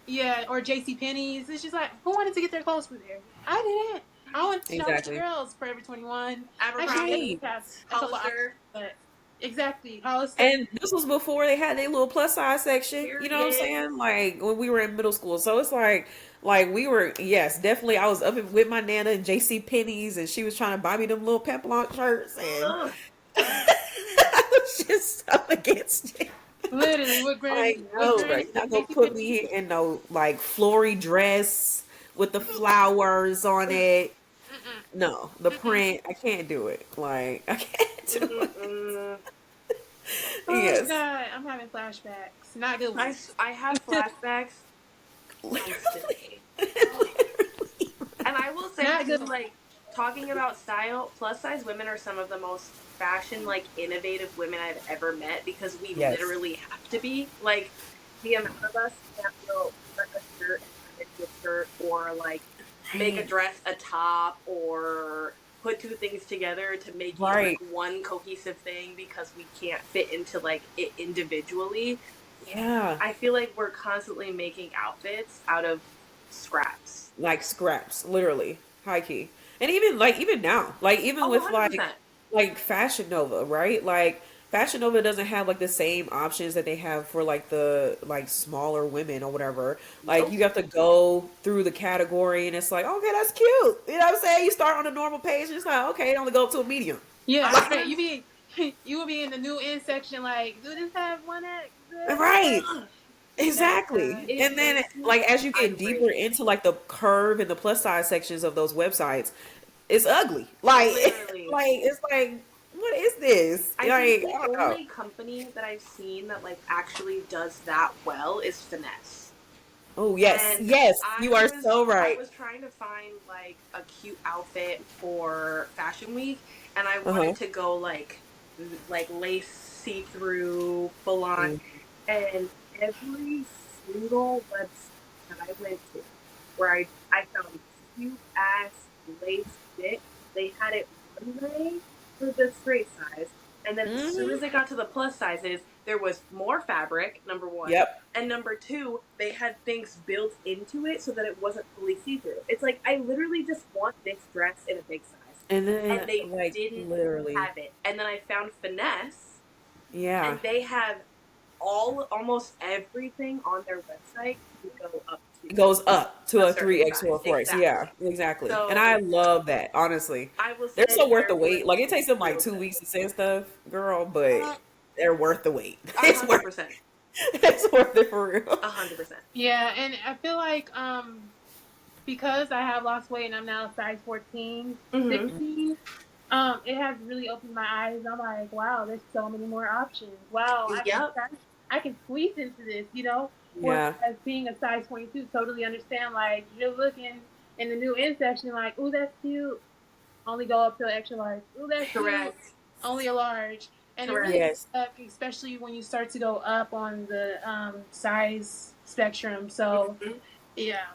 yeah, or JC Penney's. It's just like who wanted to get their clothes from there? I didn't. I went to shop with the exactly. girls, Forever 21. Actually, they Right. Abercrombie. have a couple options, Hollister. but exactly, Hollister. And this was before they had their little plus size section. You know what I'm Period. saying? Like when we were in middle school. So it's like we were, yes, definitely. I was up with my nana and JC Penney's, and she was trying to buy me them little peplon shirts, and Ugh. I was just so against it. Literally, Like with no, bro, Granny, you're not gonna JC put Penney. me in no like flory dress with the flowers on it. Mm-mm, No, the mm-mm. print. I can't do it. Like I can't do it. Mm-mm. Oh Yes. god, I'm having flashbacks. Not good ones. I have flashbacks constantly. Literally. And I will say Not too, good ones. like talking about style, plus size women are some of the most fashion like innovative women I've ever met because we Yes. literally have to be. Like the amount of us can't go like a shirt and turn it into a skirt or like make a Right. dress a top or put two things together to make it like Right. one cohesive thing because we can't fit into like it individually. Yeah. I feel like we're constantly making outfits out of scraps. Like scraps, literally, high key. And even now, like even Oh, with 100%. like Fashion Nova, right? Like Fashion Nova doesn't have like the same options that they have for like the like smaller women or whatever. Like Nope. you have to go through the category and it's like, okay, that's cute. You know what I'm saying? You start on a normal page and it's like, okay, it only go up to a medium. Yeah, I right. was You will be in the new in section like, do this have 1X? Right. Yeah. Exactly. it And then makes me like as you get deeper irate. into like the curve and the plus size sections of those websites, it's ugly. Like Literally. like it's like what is this? I think Like the I don't know. only company that I've seen that like actually does that well is Finesse. Oh yes, And yes, you are so I right. was trying to find like a cute outfit for Fashion Week, and I Uh-huh. wanted to go like lace see through full on, and every single website that I went to where I found cute ass lace fit, they had it one way for the straight size, and then as soon Mm-hmm. as it got to the plus sizes, there was more fabric. Number one. Yep. And number two, they had things built into it so that it wasn't fully see through. It's like, I literally just want this dress in a big size. And And then they like didn't literally, have it. And then I found Finesse, yeah, and they have almost everything on their website to go up to it goes up to a a certain 3X or size. a 4X. Yeah, Exactly. exactly. And I So love that, honestly. I will They're say so worth the their wait. Like it website takes is them like real 2 weeks good. to send stuff, girl, but they're worth the wait. A It's hundred worth percent. it's worth it for real. 100%. Yeah, and I feel like because I have lost weight and I'm now size 14, Mm-hmm. 16, it has really opened my eyes. I'm like, wow, there's so many more options. Wow, Yep. I can squeeze into this, you know. Yeah. Whereas being a size 22, totally understand. Like you're looking in the new in section, like, ooh, that's cute. Only go up to an extra large. Ooh, that's cute. Correct. Only a large. And it really Correct. Yes. especially when you start to go up on the size spectrum. So Mm-hmm. yeah.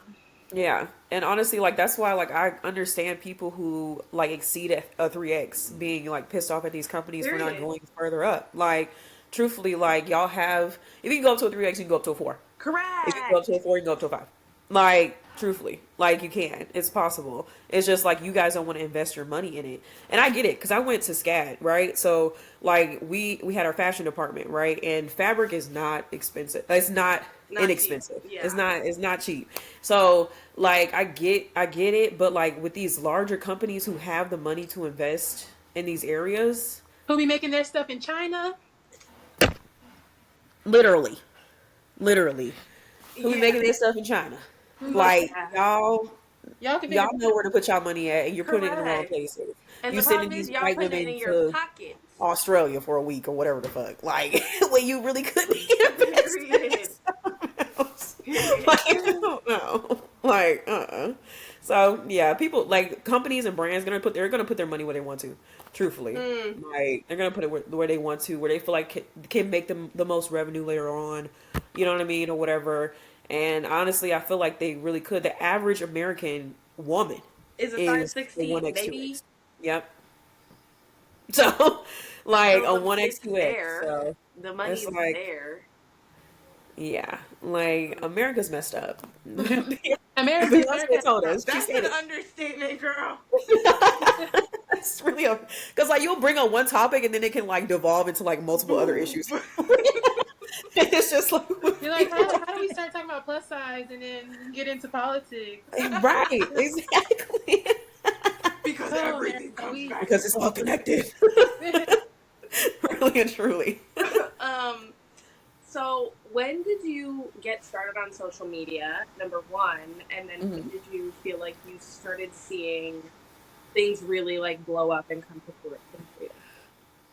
Yeah, and honestly, like that's why, like I understand people who like exceed a 3X being like pissed off at these companies for not Period. going further up. Like, truthfully, like y'all have, if you can go up to a 3X, you can go up to a 4. If you can go up to a Correct. 4, you can go up to a 5. Like, truthfully, like you can. It's possible. It's just like you guys don't want to invest your money in it. And I get it because I went to SCAD, right? So like we had our fashion department, right? And fabric is not expensive. It's not Not cheap. inexpensive. Yeah. It's not cheap. So like I get it, but like with these larger companies who have the money to invest in these areas, Who be making their stuff in China? literally, literally, who be Yeah. making this stuff in China? Mm-hmm. Like Yeah. Y'all can y'all figure. know where to put y'all money at, and you're putting it in the wrong Correct. places. And You the sending problem is, these y'all white putting it women in your to pockets. Australia for a week or whatever the fuck, like when you really could be investing in Period. something else. Period. Like, no, like So yeah, people like companies and brands they're gonna put their money where they want to. Truthfully, Mm. like they're gonna put it where they want to, where they feel like can make them the most revenue later on. You know what I mean, or whatever. And honestly, I feel like they really could. The average American woman Is a size is a 16, 1X, baby. 2X. Yep. So, like So a the 1X, money's 2X. there. So The it's money's like, there. yeah, like America's messed up. America, Beyonce told us. She That's said an it. understatement, girl. It's really because like you'll bring up one topic and then it can like devolve into like multiple other Boom. issues. It's just like you're like, how do we start talking about plus size and then get into politics? right, exactly. Because Oh, everything America, comes back Because to it's all connected. we. Really and truly. um so when did you get started on social media, number one, and then when Mhm. did you feel like you started seeing things really like blow up and come to fruition for you?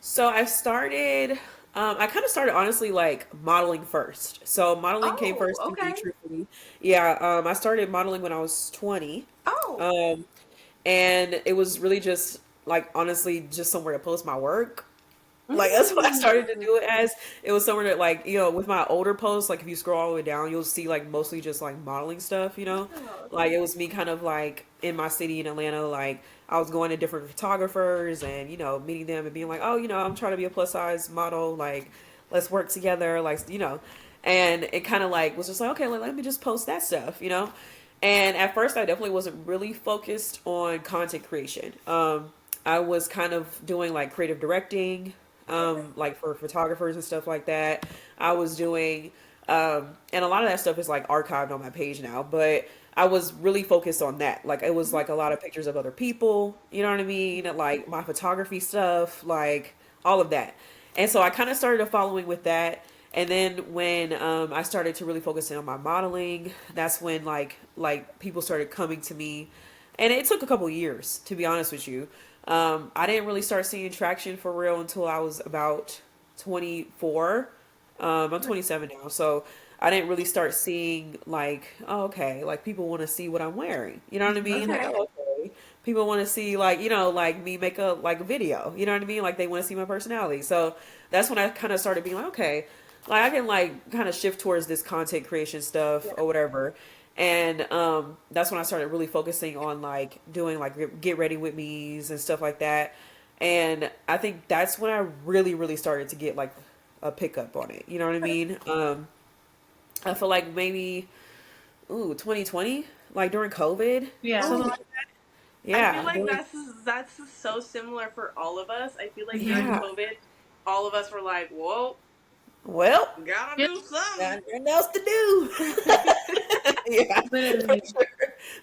So I kind of started honestly like modeling first. So modeling came Oh, first to me, okay. truthfully. Yeah, I started modeling when I was 20. Oh. Um, and it was really just like honestly just somewhere to post my work. Like that's what I started to Mm. do it as. It was somewhere that like, with my older posts, like if you scroll all the way down, you'll see like mostly just like modeling stuff. Oh, Like okay. it was me kind of like in my city in Atlanta, like I was going to different photographers and, meeting them and being like, oh, I'm trying to be a plus size model, like let's work together, like. And it kind of like was just like, okay, let me just post that stuff, you know? And at first, I definitely wasn't really focused on content creation. I was kind of doing like creative directing, Okay. like for photographers and stuff like that. I was doing, and a lot of that stuff is like archived on my page now, but I was really focused on that. Like it was like a lot of pictures of other people, you know what I mean? Like my photography stuff, like all of that. And so I kind of started a following with that. And then when I started to really focus in on my modeling, that's when like people started coming to me, and it took a couple years to be honest with you. I didn't really start seeing traction for real until I was about 24. I'm 27 now, so I didn't really start seeing like, oh, okay, like people want to see what I'm wearing. You know what I mean? Like, Okay. oh, okay. People want to see like, like me make a video. You know what I mean? Like they want to see my personality. So that's when I kind of started being like, okay, like I can like kind of shift towards this content creation stuff Yeah. or whatever. And that's when I started really focusing on like doing like get ready with me's and stuff like that. And I think that's when I really started to get like a pickup on it. You know what I mean? I feel like maybe 2020, like during COVID, Yeah. something Oh, like that. I feel Yeah, like that's so similar for all of us. I feel like during yeah. COVID, all of us were like, "Whoa, Well, gotta Yeah. do something." got nothing else to do. Yeah, for Literally. sure.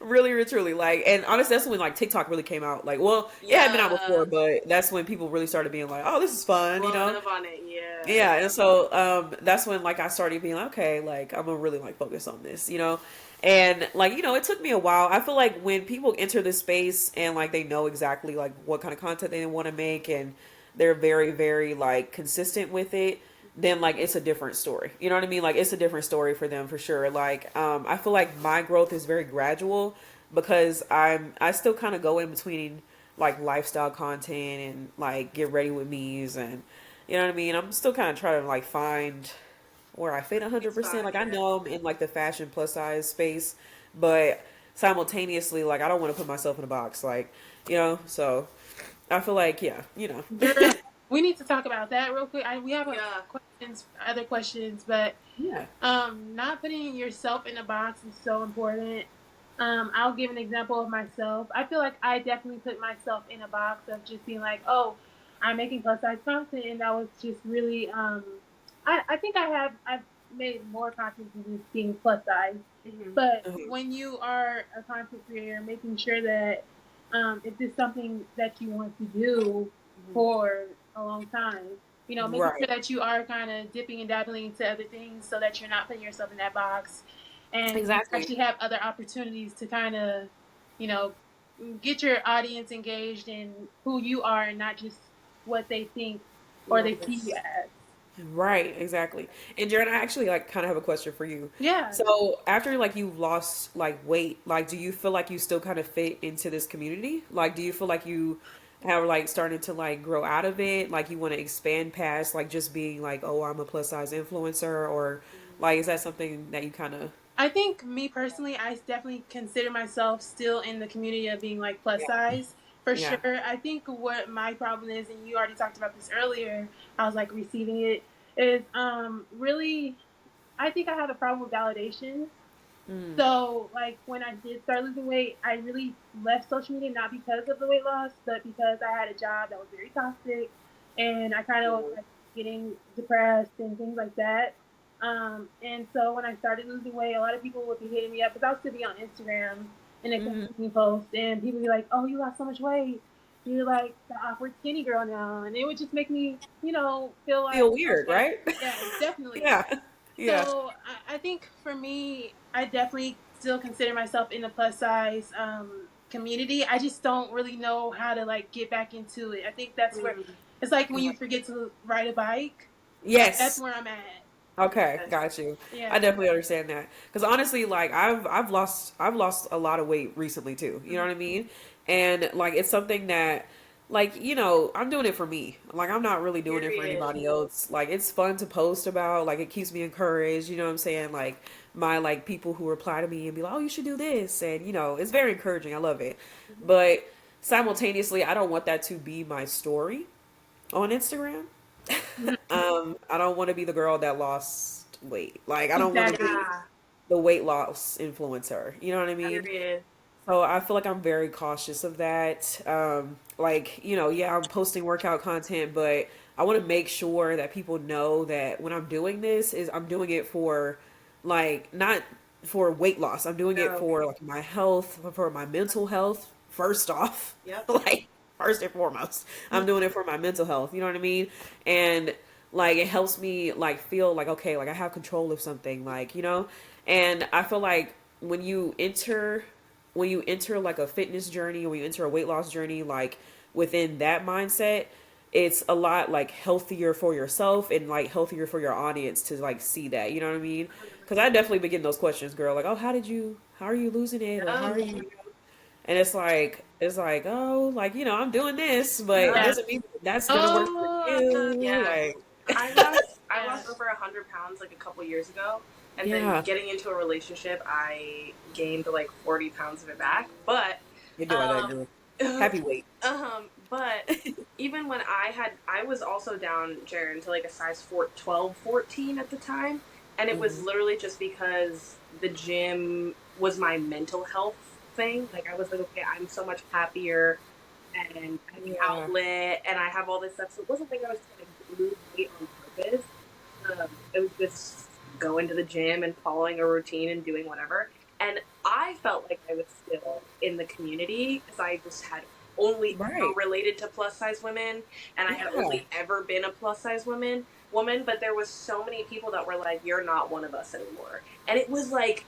Really, really, truly. Like, and honestly, that's when like TikTok really came out. Like, well, it had been out Yeah, before, but that's when people really started being like, "Oh, this is fun," you blowing know? up on it. Yeah. Yeah, and so that's when like I started being like, okay, like I'm gonna really like focus on this, you know? And like, it took me a while. I feel like when people enter this space and like they know exactly like what kind of content they want to make and they're very, very like consistent with it, then like it's a different story. You know what I mean? Like it's a different story for them for sure. Like I feel like my growth is very gradual because I still kind of go in between like lifestyle content and like get ready with me's and you know what I mean? I'm still kind of trying to like find where I fit Sweet 100%. spot. Like I Yeah. know I'm in like the fashion plus size space, but simultaneously like I don't want to put myself in a box like, so I feel like yeah. Girl, we need to talk about that real quick. We have Yeah. other questions, but Yeah. not putting yourself in a box is so important. I'll give an example of myself. I feel like I definitely put myself in a box of just being like, oh, I'm making plus size content, and that was just really. I think I've made more content than just being plus size, Hmm. but Mhm. when you are a content creator, making sure that if it's something that you want to do for a long time, making sure Right. that you are kind of dipping and dabbling into other things so that you're not putting yourself in that box and you Exactly. actually have other opportunities to kind of, you know, get your audience engaged in who you are and not just what they think or they see you Nice. as. Right, exactly. And Jared, I actually like kind of have a question for you. Yeah. So after like you've lost like weight, like do you feel like you still kind of fit into this community? Like do you feel like you have like started to like grow out of it? Like you want to expand past like just being like, oh, I'm a plus size influencer, or like is that something that you kind of I think me personally, I definitely consider myself still in the community of being like plus yeah. size for Yeah. sure. I think what my problem is, and you already talked about this earlier, I was like receiving it, is really, I think I have a problem with validation. Mm. So like when I did start losing weight, I really left social media not because of the weight loss, but because I had a job that was very toxic, and I kind of was like getting depressed and things like that. And so when I started losing weight, a lot of people would be hitting me up because I would still be on Instagram and they could Hmm. see me post, and people would be like, "Oh, you lost so much weight. You're like the awkward skinny girl now," and it would just make me, feel like, Feel weird, okay, right? yeah, definitely. Yeah. Yeah. So I think for me, I definitely still consider myself in the plus size community. I just don't really know how to like get back into it. I think that's where Mm. it's like when you forget to ride a bike. That's Yes. where I'm at. Okay, Yes. got you. I Yeah. definitely understand that because honestly, like I've lost a lot of weight recently too. You know what I mean? And like it's something that like I'm doing it for me. Like I'm not really doing it for Period. anybody else. Like it's fun to post about. Like it keeps me encouraged. You know what I'm saying? Like my like people who reply to me and be like, "Oh, you should do this," and it's very encouraging. I love it, but simultaneously, I don't want that to be my story on Instagram. Mhm. I don't want to be the girl that lost lost weight. Like I don't want to Exactly. be Yeah. the weight loss influencer. You know what I mean? Period. So I feel like I'm very cautious of that. Like, yeah, I'm posting workout content, but I want to make sure that people know that when I'm doing this is I'm doing it for like not for weight loss. I'm doing it No. for like my health, for my mental health first off. Yep. Like first and foremost. I'm doing it for my mental health, you know what I mean? And like it helps me like feel like okay, like I have control of something, like. And I feel like when you enter like a fitness journey or when you enter a weight loss journey, like within that mindset, it's a lot like healthier for yourself and like healthier for your audience to like see that. You know what I mean? Because I 100%. definitely been getting those questions, girl. Like, oh, how are you losing it? Or how Yep. are you? And it's like, oh, like I'm doing this, but it Yep. Yeah. doesn't mean that's gonna work for Oh, you. Yeah. Like, I lost yeah. over 100 pounds like a couple years ago, and then yeah, getting into a relationship, I gained like 40 pounds of it back. But you do like that, um, girl. Happy weight. but even when I was also down, Jerrin, to like a size 12, 14 at the time, and it was Hmm. literally just because the gym was my mental health thing. Like I was like, okay, I'm so much happier and I have an Yeah. outlet and I have all this stuff. So it wasn't like I was trying to lose weight on purpose. It was just going to the gym and following a routine and doing whatever. And I felt like I was still in the community because I just had only ever Right. related to plus size women and I had Yeah. only ever been a plus size woman, but there was so many people that were like, you're not one of us anymore. And it was like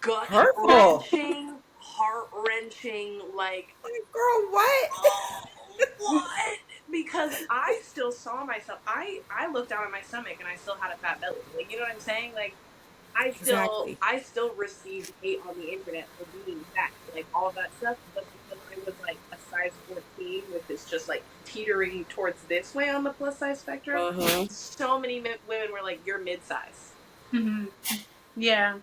gut Hurtful. wrenching, heart wrenching, like Like, girl, what? oh, what? Because I still saw myself. I looked down at my stomach and I still had a fat belly. Like you know what I'm saying? Like I still Exactly. I still received hate on the internet for being fat, like all of that stuff. But because I was like a size 14, which is just like teetering towards this way on the plus size spectrum, Uh-huh. so many women were like, "You're mid size." Hmm. Yeah.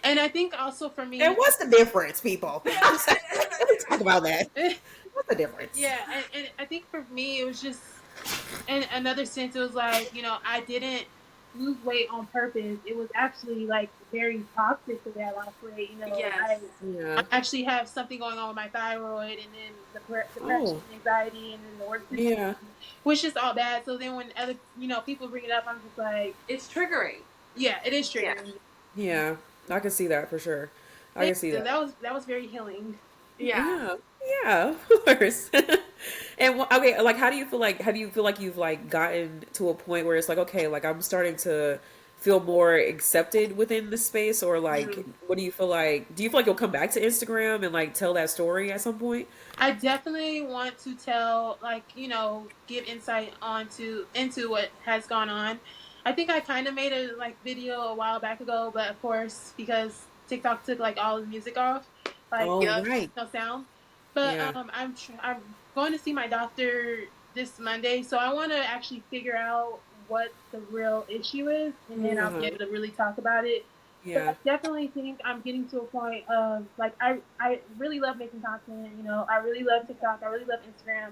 And I think also for And me, what's the difference, people? I'm sorry. Let me talk about that. What's the difference? yeah, and I think for me it was just in another sense it was like, I didn't lose weight on purpose. It was actually like very toxic the way I lost weight. Yes. I Yeah. actually have something going on with my thyroid, and then the depression, Oh, anxiety, and then the work situation, yeah. which is all bad. So then when other people bring it up, I'm just like, It's triggering. yeah, it is Yeah. triggering. Yeah. I can see that for sure. I And can see that. that was very healing. Yeah. Yeah. Yeah, of course. And okay, like how do you feel like you've like gotten to a point where it's like okay, like I'm starting to feel more accepted within the space or like Mhm. what do you feel like you'll come back to Instagram and like tell that story at some point? I definitely want to tell, like, give insight into what has gone on. I think I kind of made a like video a while back ago, but of course because TikTok took like all the music off, like Oh, Yep. right. no sound. But Yeah. I'm going to see my doctor this Monday, so I want to actually figure out what the real issue is, and then I'll be Yeah. able to really talk about it. But I Yeah. definitely think I'm getting to a point of like I really love making content. I really love TikTok. I really love Instagram,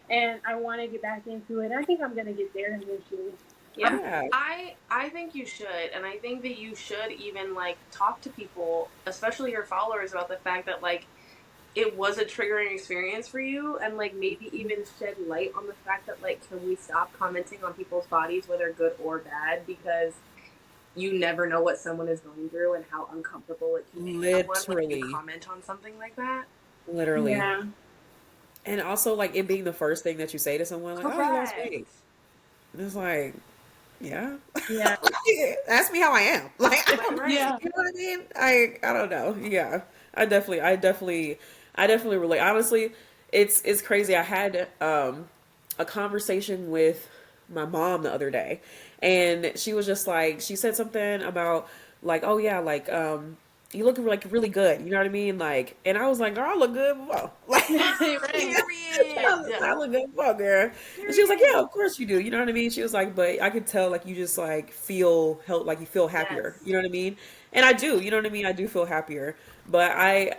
and I want to get back into it. And I think I'm gonna get there eventually. Yeah. Yeah. I think you should, and I think that you should even like talk to people, especially your followers, about the fact that like it was a triggering experience for you, and like maybe even shed light on the fact that like can we stop commenting on people's bodies, whether good or bad, because you never know what someone is going through and how uncomfortable it can make someone when you Literally. comment on something like that. Literally. Yeah, And also like it being the first thing that you say to someone like, "Oh, you lost weight." Correct. And it's like, yeah. yeah, Ask me how I am. Like, I Right, don't, right. yeah. you know what I mean? I don't know. Yeah. I definitely relate. Honestly, it's crazy. I had a conversation with my mom the other day, and she was just like, she said something about like, oh yeah, like you look like really good. You know what I mean? Like, and I was like, girl, I look good before. Like, Right. Period. I look good before, girl. And she was like, Period. yeah, of course you do. You know what I mean? She was like, but I could tell like you just like feel help, like you feel happier. Yes. You know what I mean? And I do. You know what I mean? I do feel happier. But I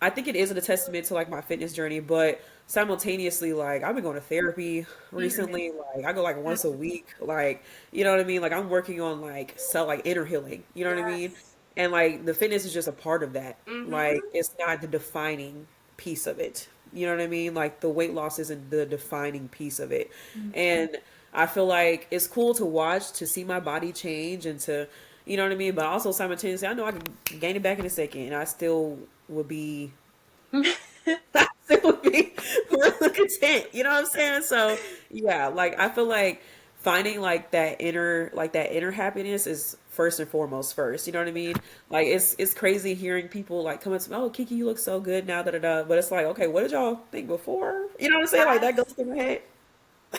think it is a testament to like my fitness journey. But simultaneously, like, I've been going to therapy Mm-hmm. recently. Like, I go like once a week. Like, you know what I mean? Like, I'm working on like like inner healing. You know what I mean? Yes. And like the fitness is just a part of that. Like, Mm-hmm. it's not the defining piece of it. You know what I mean? Like, the weight loss isn't the defining piece of it. And I feel like it's cool to watch, to see my body change, and to, you know what I mean? But also simultaneously, I know I can gain it back in a second, and I still would be I still would be really content. You know what I'm saying? So yeah, like I feel like finding like that inner happiness is first and foremost first. You know what I mean? Like it's crazy hearing people like come up to me, oh Kiki, you look so good now, da da da. But it's like, okay, what did y'all think before? You know what I'm saying? Like that That's goes through my head.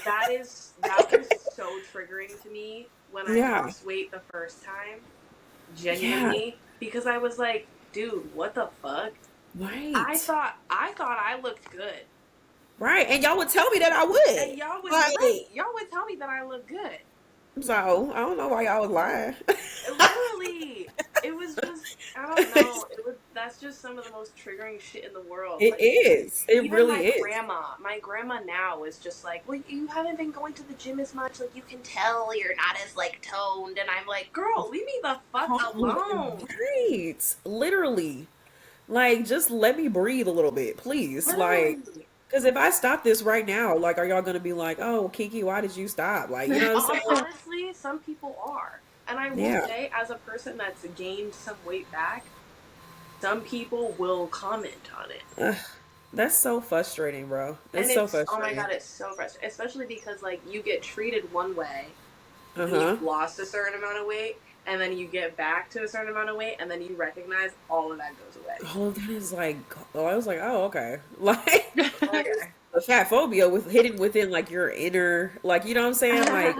that was so triggering to me when I Yeah. lost weight the first time, Yeah. genuinely, because I was like, dude, what the fuck? Right. I thought I looked good. Right. And y'all would tell me that I And would. y'all would Like, right. Y'all would tell me that I look good. so I don't know why y'all was lying. Literally. It was just I don't know. It was that's just some of the most triggering shit in the world. It Like is. It even really is. my grandma now is just like, well, you haven't been going to the gym as much. Like, you can tell you're not as, like, toned. And I'm like, girl, leave me the fuck alone. Right. Literally. Like, just let me breathe a little bit, please. Like, Literally. because if I stop this right now, like, are y'all gonna be like, oh, Kiki, why did you stop? Like, you know what I'm saying? Honestly, some people are. And I will Yeah. say, as a person that's gained some weight back, some people will comment on it. Ugh, that's so frustrating, bro. And It's so it's, oh my frustrating. God, it's so frustrating. Especially because, like, you get treated one way Uh and huh. you've lost a certain amount of weight, and then you get back to a certain amount of weight, and then you recognize all of that goes away. Oh, that is like, oh, I was like, oh, okay. Like, Okay. the fat phobia with hidden within like your inner, like, you know what I'm saying? Like,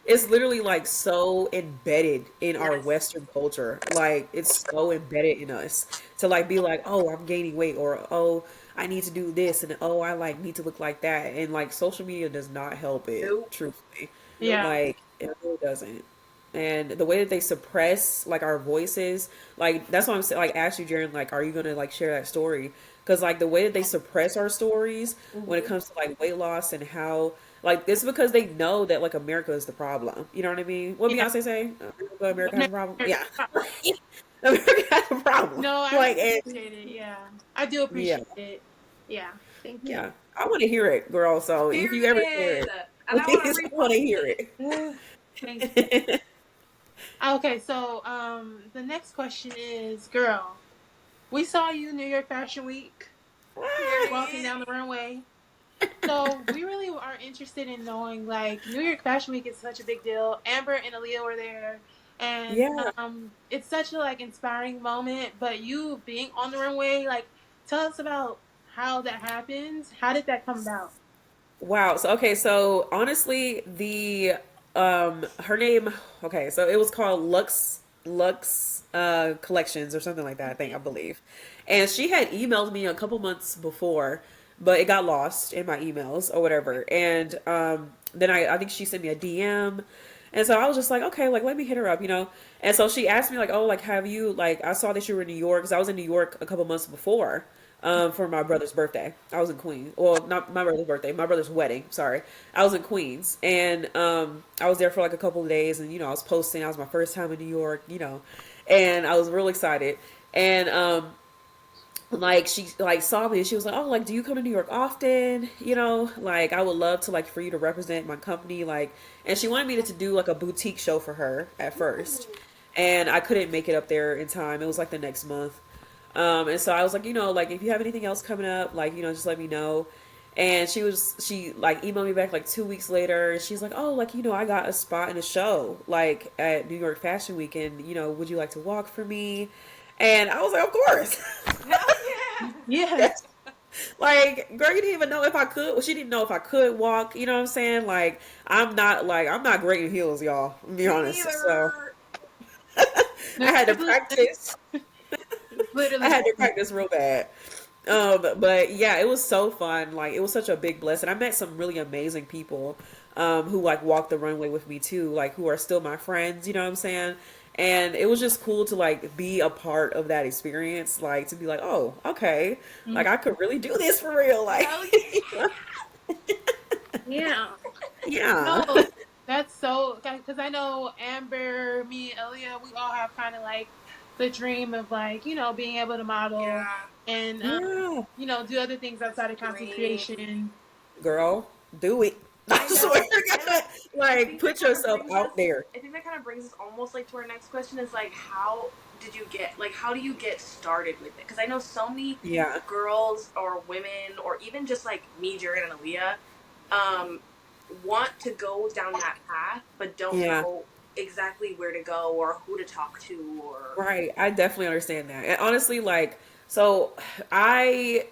it's literally like so embedded in our Yes. Western culture. Like, it's so embedded in us to like be like, oh, I'm gaining weight, or oh, I need to do this, and oh, I like need to look like that. And like, social media does not help it, Nope. truthfully. Nope. Yeah. Like, it really doesn't. And the way that they suppress like our voices, like that's what I'm saying. Like, ask you, Jerrin, like, are you gonna like share that story? Because like the way that they suppress our stories when it Hmm. comes to like weight loss and how like it's because they know that like America is the problem. You know what I mean? What Yeah. Beyonce say? America has a problem. America- Yeah, America has a problem. No, I Like, really and appreciate it. Yeah. I do yeah, appreciate it. Yeah. Thank you. yeah. I want to hear it, girl. So if you ever share Period. it, And I want to please, I want to repost hear it. Thank you. it. Okay, so the next question is, girl, we saw you New York Fashion Week walking Period. down the runway. So we really are interested in knowing, like, New York Fashion Week is such a big deal. Amber and Aaliyah were there, and Yeah. it's such a like inspiring moment. But you being on the runway, like, tell us about how that happened. How did that come about? Wow. So okay, so honestly, the her name, okay, so it was called Lux Collections or something like that, I believe. And she had emailed me a couple months before, but it got lost in my emails or whatever. And then I think she sent me a DM. And so I was just like, okay, like let me hit her up, you know. And so she asked me like, oh, like have you like I saw that you were in New York because I was in New York a couple months before for my brother's birthday. I was in Queens. Well, not my brother's birthday, my brother's wedding. Sorry, I was in Queens, and I was there for like a couple of days, and you know, I was posting. I was my first time in New York, you know, and I was real excited. And like she like saw me, and she was like, "Oh, like, do you come to New York often? You know, like I would love to like for you to represent my company, like." And she wanted me to do like a boutique show for her at first, Ooh. and I couldn't make it up there in time. It was like the next month. And so I was like, you know, like if you have anything else coming up, like, you know, just let me know. And she like emailed me back like 2 weeks later. And she's like, oh, like, you know, I got a spot in a show, like at New York Fashion Week. And, you know, would you like to walk for me? And I was like, of course. Hell yeah. Yes. Like, girl, you didn't even know if I could. Well, she didn't know if I could walk. You know what I'm saying? Like, I'm not great in heels, y'all. To be Me honest. So neither. I had to practice. I Literally. had to practice real bad. But yeah, it was so fun. Like it was such a big blessing. I met some really amazing people who like walked the runway with me too, like who are still my friends, you know what I'm saying? And it was just cool to like be a part of that experience, like to be like, oh, okay, like I could really do this for real, like, Hell Yeah. yeah, No, that's so because I know Amber, me, and Elia, we all have kind of like the dream of like being able to model yeah. and yeah, do other things outside of content Dream. creation. girl, do it. I I swear know, to and God, I like think that put kind of yourself brings us. out there. I think that kind of brings us almost like to our next question is like, how do you get started with it? Because I know so many Yeah, girls or women or even just like me, Jerrin, and Aaliyah, um, want to go down that path, but don't yeah. know exactly where to go or who to talk to or. Right. I definitely understand that. And honestly, like, so I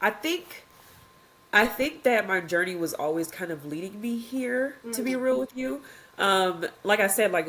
I think I think that my journey was always kind of leading me here, to be Mm, real with you. Like I said, like,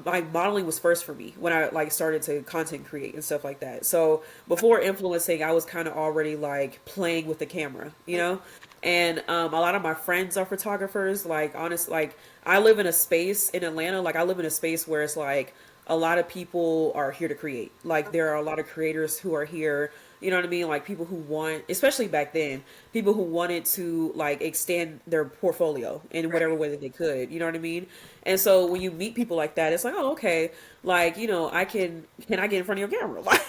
like modeling was first for me when I like started to content create and stuff like that. So before influencing, I was kind of already like playing with the camera, you know? And a lot of my friends are photographers. Like, honest, like I live in a space in Atlanta, like I live in a space where it's like a lot of people are here to create. Like there are a lot of creators who are here, you know what I mean? Like people who want, especially back then, people who wanted to like extend their portfolio in whatever right. way that they could, you know what I mean? And so when you meet people like that, it's like, oh, okay, like, can I get in front of your camera? Like,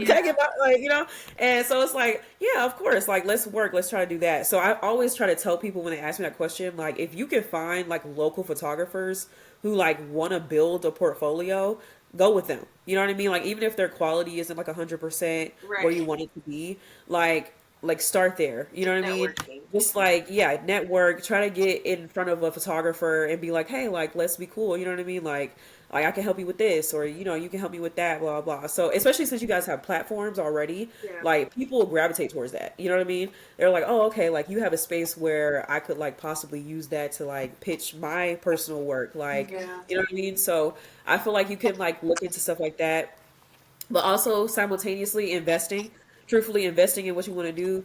can I Yeah. get my, like, And so it's like, yeah, of course, like, let's work, let's try to do that. So I always try to tell people when they ask me that question, like, if you can find like local photographers who like want to build a portfolio, go with them. You know what I mean? Like even if their quality isn't like 100% where Right. you want it to be, like start there. You know Just what I mean? networking. Just like, yeah, network, try to get in front of a photographer and be like, hey, like let's be cool. You know what I mean? Like I can help you with this, or you can help me with that, blah blah. So especially since you guys have platforms already, Yeah. like people gravitate towards that. You know what I mean? They're like, oh, okay, like you have a space where I could like possibly use that to like pitch my personal work, like, Yeah. you know what I mean? So I feel like you can like look into stuff like that, but also simultaneously investing, truthfully investing in what you want to do.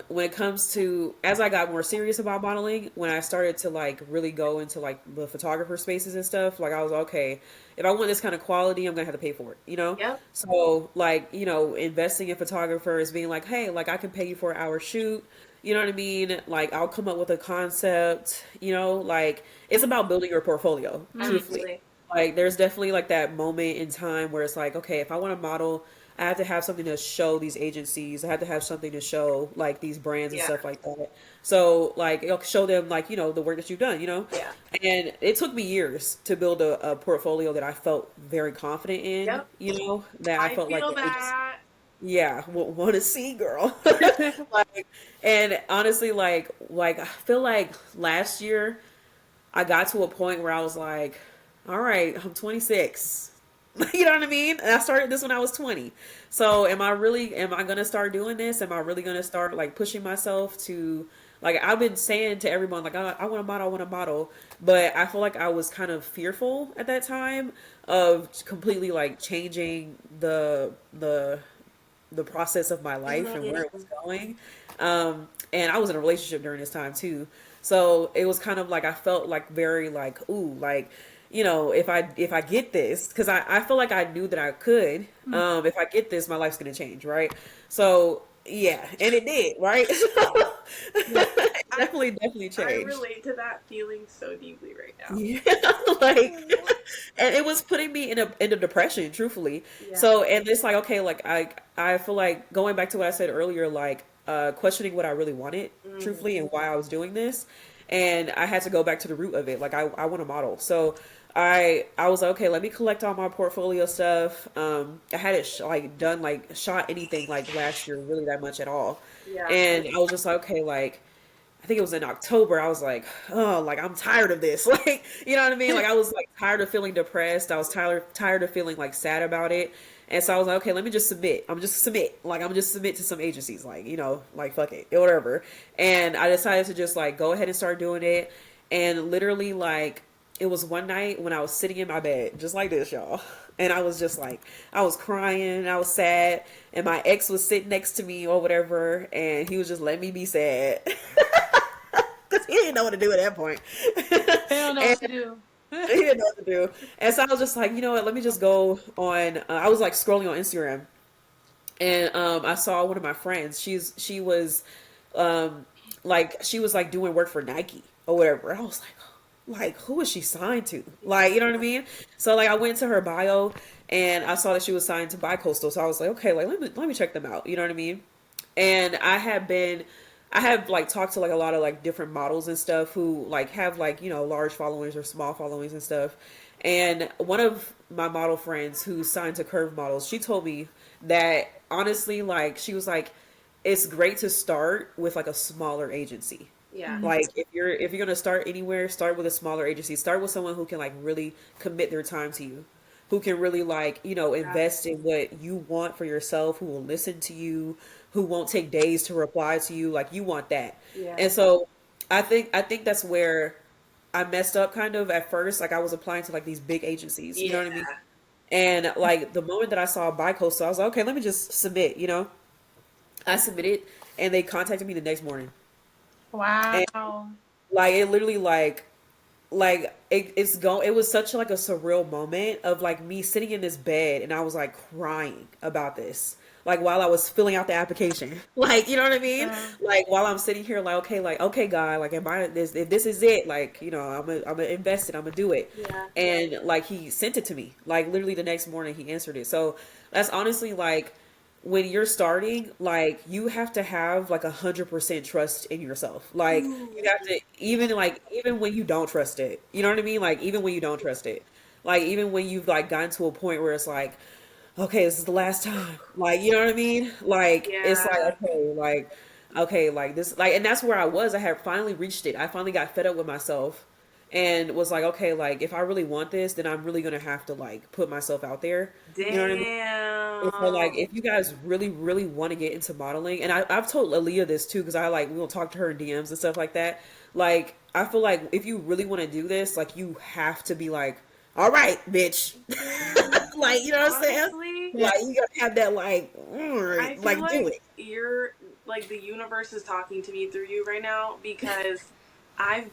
When it comes to, as I got more serious about modeling, when I started to like really go into like the photographer spaces and stuff, like I was okay, if I want this kind of quality, I'm gonna have to pay for it, you know? Yep. So like, investing in photographers, being like, hey, like I can pay you for an hour shoot. You know what I mean? Like I'll come up with a concept, like it's about building your portfolio, truthfully. Absolutely. Like there's definitely like that moment in time where it's like, okay, if I want to model, I have to have something to show these agencies. I have to have something to show like these brands and Yeah. stuff like that. So like it'll show them like, the work that you've done. Yeah. And it took me years to build a portfolio that I felt very confident in, Yep. that I I felt like feel the agents, that. yeah, want to see, girl. Like, and honestly, like I feel like last year I got to a point where I was like, all right, I'm 26. You know what I mean? And I started this when I was 20. So am I going to start doing this? Am I really going to start like pushing myself to, like, I've been saying to everyone, like, I want to model, I want to model. But I feel like I was kind of fearful at that time of completely like changing the process of my life and where it was Mhm. going. And I was in a relationship during this time too. So it was kind of like I felt like very like, ooh, like, if I get this, because I feel like I knew that I could. If I get this, my life's gonna change, right? So yeah, and it did, right? Yeah. It I definitely I changed. relate to that feeling so deeply right now. Yeah, like, and it was putting me in a depression, truthfully. Yeah. So, and it's like, okay, like I feel like going back to what I said earlier, like questioning what I really wanted, Mm. truthfully, and why I was doing this, and I had to go back to the root of it. Like I want to model, so I was like, okay, let me collect all my portfolio stuff. I had it like done, like shot anything like last year really that much at all, Yeah. and I was just like, okay, like. I think it was in October. I was like, oh, like I'm tired of this. Like, you know what I mean? Like I was like tired of feeling depressed. I was tired of feeling like sad about it. And so I was like, okay, let me just submit. I'm just submit to some agencies, like, like fuck it, whatever. And I decided to just like go ahead and start doing it. And literally like it was one night when I was sitting in my bed, just like this, y'all. And I was just like, I was crying, I was sad, and my ex was sitting next to me or whatever, and he was just letting me be sad. Because he didn't know what to do at that point. They don't know And what to do. He didn't know what to do. And so I was just like, you know what, let me just go on. I was like scrolling on Instagram, and I saw one of my friends. Um, she was like doing work for Nike or whatever. I was like, who is she signed to? Like, you know what I mean? So like, I went to her bio and I saw that she was signed to Bicoastal. So I was like, okay, like let me check them out. You know what I mean? And I have like talked to like a lot of like different models and stuff who like have like, large followings or small followings and stuff. And one of my model friends who's signed to Curve Models, she told me that honestly, like, she was like, it's great to start with like a smaller agency. Yeah. Like if you're gonna start anywhere, start with a smaller agency. Start with someone who can like really commit their time to you, who can really like, invest in what you want for yourself, who will listen to you, who won't take days to reply to you. Like, you want that. Yeah. And so I think that's where I messed up kind of at first. Like, I was applying to like these big agencies, you know what I mean? And like the moment that I saw Bicoastal, I was like, okay, let me just submit. I submitted, and they contacted me the next morning. And Wow. like, it literally it was such like a surreal moment of like me sitting in this bed, and I was like crying about this, like, while I was filling out the application. Like, you know what I mean? Like, while I'm sitting here, like, okay, God, like, if this is it, like, I'm gonna invest it, I'm gonna do it. Yeah. And like, he sent it to me, like, literally the next morning he answered it. So that's honestly like, when you're starting, like, you have to have like 100% trust in yourself. Like, you have to, even when you don't trust it, you know what I mean? Like, even when you don't trust it, like, even when you've like gotten to a point where it's like, okay, this is the last time. Like, you know what I mean? Like, it's Yeah. like, okay, like this, like, and that's where I was. I had finally reached it. I finally got fed up with myself and was like, okay, like, if I really want this, then I'm really gonna have to like put myself out there. You know what I mean? And so, like, Damn. if you guys really, really want to get into modeling, and I've told Aaliyah this too, because we'll talk to her in DMs and stuff like that. Like, I feel like if you really want to do this, like, you have to be like, all right, bitch. Like, you know what I'm saying? Honestly, Like, you gotta have that, like, I feel like, do like it. you're like the universe is talking to me through you right now because I've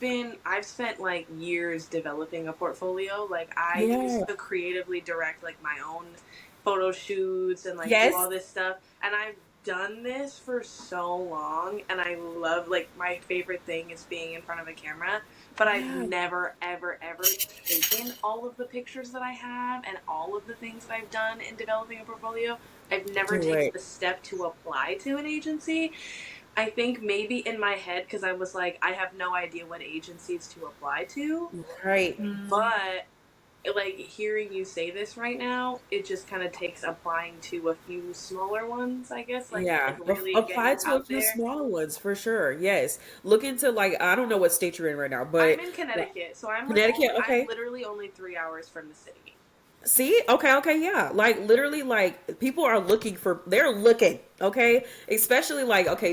spent like years developing a portfolio. Like, I Yeah. used to creatively direct like my own photo shoots and like do Yes. all this stuff, and I've done this for so long, and I love, like, my favorite thing is being in front of a camera, but I've Yeah. never ever taken all of the pictures that I have and all of the things that I've done in developing a portfolio. I've never You're taken right. the step to apply to an agency. I think maybe in my head, because I was like, I have no idea what agencies to apply to, Right. but like, hearing you say this right now, it just kind of takes applying to a few smaller ones, I guess, like, to Yeah. like really get Apply you to a out few there. smaller ones for sure. Yes. Look into, like, I don't know what state you're in right now, I'm but in like, Connecticut, so Connecticut. I'm Okay. literally only 3 hours from the city. See? Okay, yeah. Like, literally, like, people are they're looking, okay? Especially, like, okay,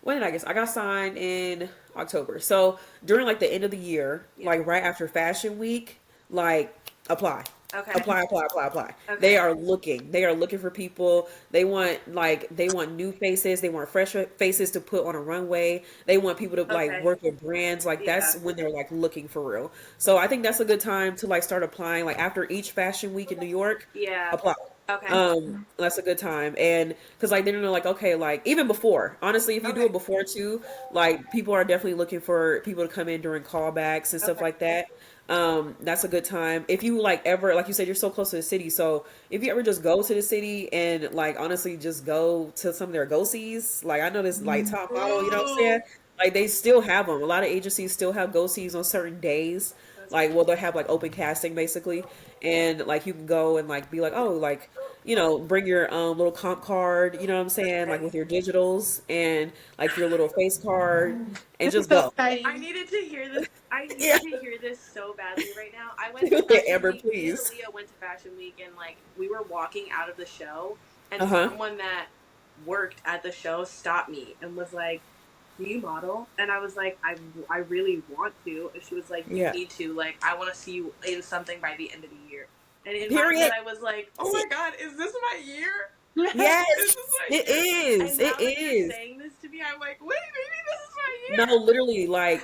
when did I guess? I got signed in October. So, during, like, the end of the year, Yeah. like, right after Fashion Week, like, apply. Okay. Apply. Okay. They are looking. They are looking for people. They want new faces. They want fresh faces to put on a runway. They want people to like Okay. work with brands. Like, Yeah. that's when they're like looking for real. So I think that's a good time to like start applying. Like, after each fashion week in New York, Yeah. apply. Okay. That's a good time. And because like they're like, okay, like, even before, honestly, if you do Okay. it before too, like, people are definitely looking for people to come in during callbacks and stuff Okay. like that. That's a good time. If you like ever, like you said, you're so close to the city. So if you ever just go to the city and like honestly just go to some of their go-sees, like, I know this like top model, you know what I'm saying? Ooh. Like, they still have them. A lot of agencies still have go-sees on certain days. That's Like, well, they'll have like open casting basically, and like you can go and like be like, oh, like, bring your little comp card, you know what I'm saying, like okay. with your digitals and like your little face card, and This is just so go. I exciting. needed to hear this. I Yeah. needed to hear this so badly right now. I went to Fashion Amber, Week. Me and please. Aaliyah went to Fashion Week, and like we were walking out of the show, and Uh-huh. someone that worked at the show stopped me and was like, "Do you model?" And I was like, I really want to." And she was like, "You Yeah. need to. Like, I want to see you in something by the end of the year." And in my head, Period. I was like, "Oh my God, is this my year? Is Yes, this my it year?" is. And It now that you're is. saying this to me, I'm like, wait, maybe this is my No, literally, like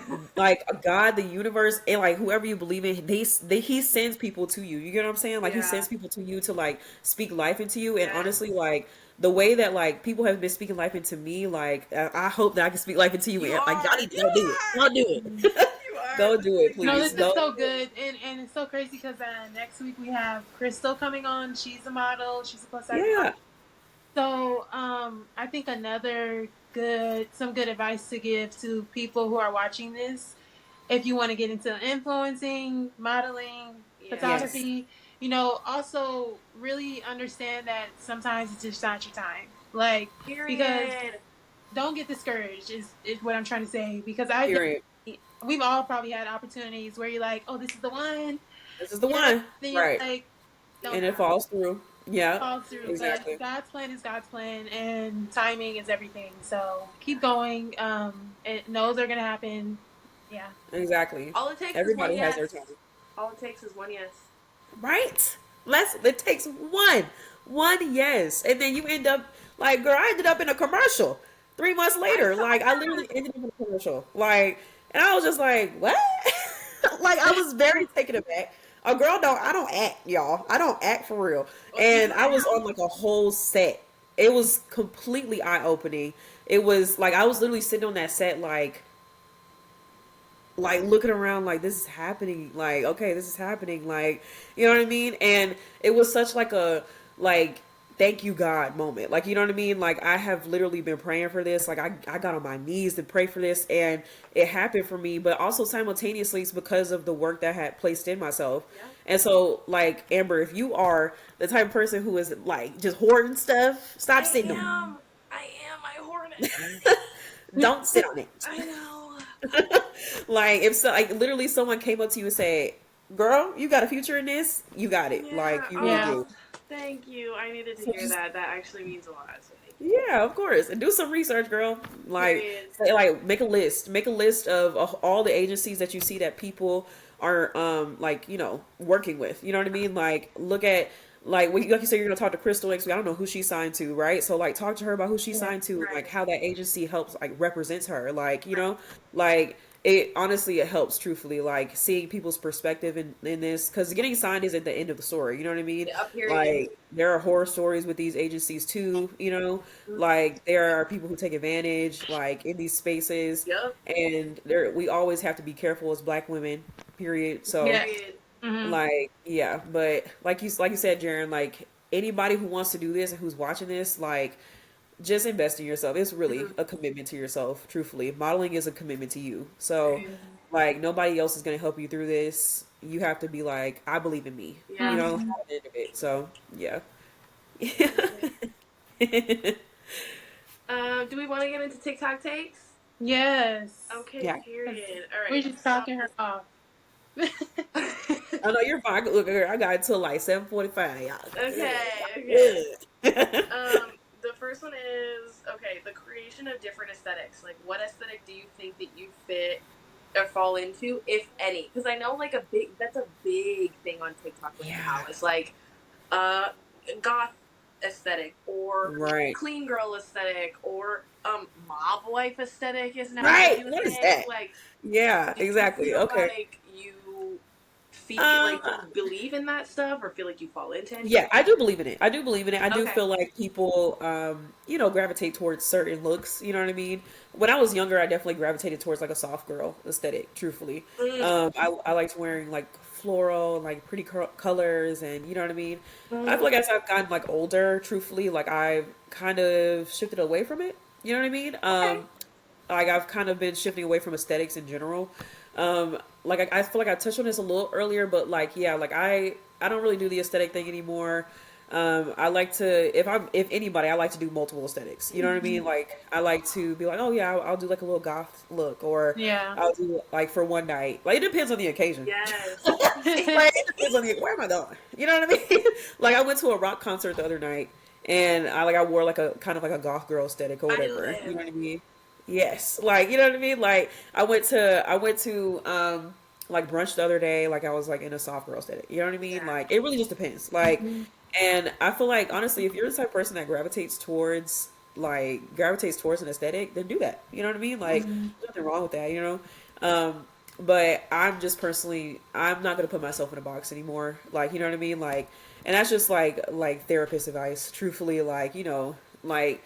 a God, the universe, and like whoever you believe in, he sends people to you. You get what I'm saying? Like he Yeah. sends people to you to like speak life into you. And Yes. honestly, like the way that like people have been speaking life into me, like I hope that I can speak life into you. You And like are. y'all need to You go do it. are. Go do Mhm. it. You are. Go This do is it, No, please. this is Go exciting. so do it. good, and it's so crazy because next week we have Crystal coming on. She's a model. She's a plus size model. Yeah. So I think some good advice to give to people who are watching this, if you want to get into influencing, modeling, Yeah. Yes. photography, also really understand that sometimes it's just not your time. Because Period. don't get discouraged is what I'm trying to say. Because Period. we've all probably had opportunities where you're like, oh, this is the one. This is the Yeah. one. Then you're Right. like, don't And it falls through. Yeah. fall through. But Exactly. God's plan is God's plan, and timing is everything. So keep going. It knows they're gonna happen. Yeah. Exactly. All it takes is one Everybody has yes. their time. All it takes is one yes. Right? It takes one yes. And then you end up like, girl, I ended up in a commercial 3 months I later. saw Like I that. literally ended up in a commercial. Like, and I was just like, what? Like I was very taken aback. A girl don't I don't act, y'all. I don't act for real. Well, you And do I was now. on like a whole set. It was completely eye opening. It was like I was literally sitting on that set like looking around like this is happening, like okay, this is happening, like you know what I mean. And it was such like a like thank you God moment, like you know what I mean. Like I have literally been praying for this, like I got on my knees to pray for this, and it happened for me. But also simultaneously it's because of the work that I had placed in myself. Yeah. And so like Amber, if you are the type of person who is like just hoarding stuff, stop I sitting on am. I am. I hoard it. it. Don't sit on it. I know. Like if so, like literally someone came up to you and said, "Girl, you got a future in this. You got it. Yeah. Like you really Yeah. do." Oh, thank you. I needed to So hear just that. That actually means a lot. So thank you. yeah, of course, and do some research, girl. Like Period. say, like make a list. Make a list of all the agencies that you see that people are like working with. You know what I mean? Like look at. Like you said, you're gonna talk to Crystal next week. I don't know who she signed to, right? So like, talk to her about who she Yeah. signed to, and like Right. how that agency helps, like represents her. Like Right. like it honestly it helps truthfully like seeing people's perspective in this, because getting signed isn't the end of the story, you know what I mean. Yeah. Period. Like there are horror stories with these agencies too, Mhm. like there are people who take advantage like in these spaces, Yep. and we always have to be careful as Black women, period. So Yeah. Period. Hmm. like yeah, but like you said, Jerrin, like anybody who wants to do this and who's watching this, like just invest in yourself. It's really Mhm. a commitment to yourself, truthfully. Modeling is a commitment to you. So, Period. like, nobody else is going to help you through this. You have to be like, I believe in me, Yeah. at the end of it. So, yeah. Period. Do we want to get into TikTok takes? Yes. Okay. Yeah. Period. All We're right. just talking her off. Oh, no, you're fine. Look, I got until like 7:45, y'all. Okay. Okay. Good. The first one is okay. The creation of different aesthetics. Like, what aesthetic do you think that you fit or fall into, if any? Because I know, like, that's a big thing on TikTok right Yeah. now. It's like, uh, goth aesthetic or Right. clean girl aesthetic or mob wife aesthetic is now a Right. new What is thing. that? Like, Yeah, do you exactly. feel Okay. like you Um, like do you believe in that stuff or feel like you fall into any of Yeah, it? I do believe in it. I do believe in it. I do Okay. feel like people, gravitate towards certain looks. You know what I mean? When I was younger, I definitely gravitated towards like a soft girl aesthetic. Truthfully, Mm, I liked wearing like floral, like pretty colors, and you know what I mean. I feel mm, like as I've gotten like older, truthfully, like I've kind of shifted away from it. You know what I mean? okay. Like I've kind of been shifting away from aesthetics in general. Like I feel like I touched on this a little earlier, but like yeah, like I don't really do the aesthetic thing anymore. I like to if anybody, I like to do multiple aesthetics. You know what I mean? Like I like to be like, oh yeah, I'll do like a little goth look, or Yeah. I'll do like for one night. Like it depends on the occasion. Yes. Like it depends on the where am I going? You know what I mean? Like I went to a rock concert the other night, and I wore like a kind of like a goth girl aesthetic or I whatever. You live. know what I mean? Yes, like you know what I mean. Like I went to like brunch the other day. Like I was like in a soft girl aesthetic. You know what I mean? Yeah. Like it really just depends. Like, and I feel like honestly, if you're the type of person that gravitates towards like gravitates towards an aesthetic, then do that. You know what I mean? Like Mm-hmm. there's nothing wrong with that, you know? But I'm just personally, I'm not gonna put myself in a box anymore. Like, you know what I mean? Like, and that's just like therapist advice. Truthfully, like, you know, like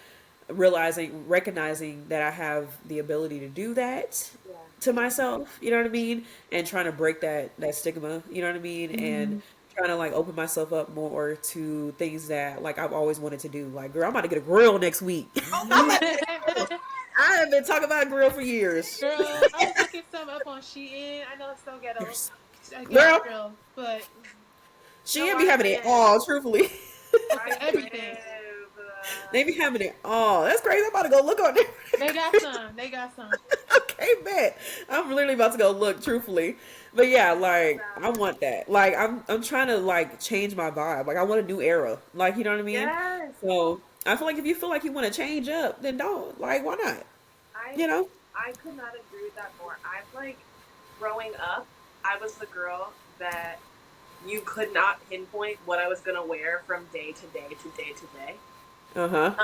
recognizing that I have the ability to do that Yeah. to myself. You know what I mean? And trying to break that stigma. You know what I mean? And Mm-hmm. trying to like open myself up more to things that like I've always wanted to do. Like, girl, I'm about to get a grill next week. I have been talking about a grill for years. Girl, I was looking some up on Shein. I know it's so ghetto. I get a Girl, grill, but she No, be I having it live. all, truthfully. for I everything. live. They be having it all. That's crazy. I'm about to go look on there. They got some. They got some. Okay, bet. I'm literally about to go look, truthfully. But yeah, like I want that. Like I'm trying to like change my vibe. Like I want a new era. Like you know what I mean? Yes. So I feel like if you feel like you want to change up, then don't. Like why not? I You know? I could not agree with that more. I've like growing up, I was the girl that you could not pinpoint what I was gonna wear from day to day to day to day. Uh-huh.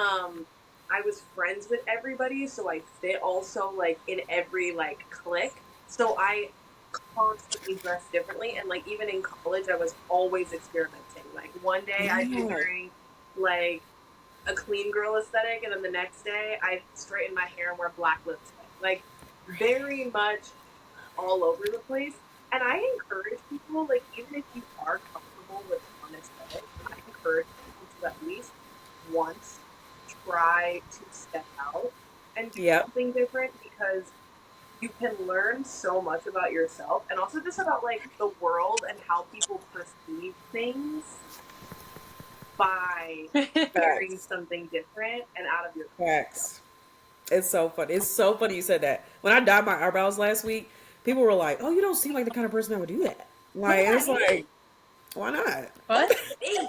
I was friends with everybody, so I fit also like in every like clique. So I constantly dressed differently, and like even in college, I was always experimenting. Like one day I'd be Yeah. wearing like a clean girl aesthetic, and then the next day I straighten my hair and wear black lipstick. Like very much all over the place. And I encourage people, like even if you are comfortable with one aesthetic, I encourage people to at least once try to step out and do Yep. something different, because you can learn so much about yourself and also just about like the world and how people perceive things by wearing Facts. something different and out of your comfort zone. Facts. It's so funny. It's so funny you said that. When I dyed my eyebrows last week, people were like, "Oh, you don't seem like the kind of person that would do that." But Like, yeah, it's like, why not? What? hey,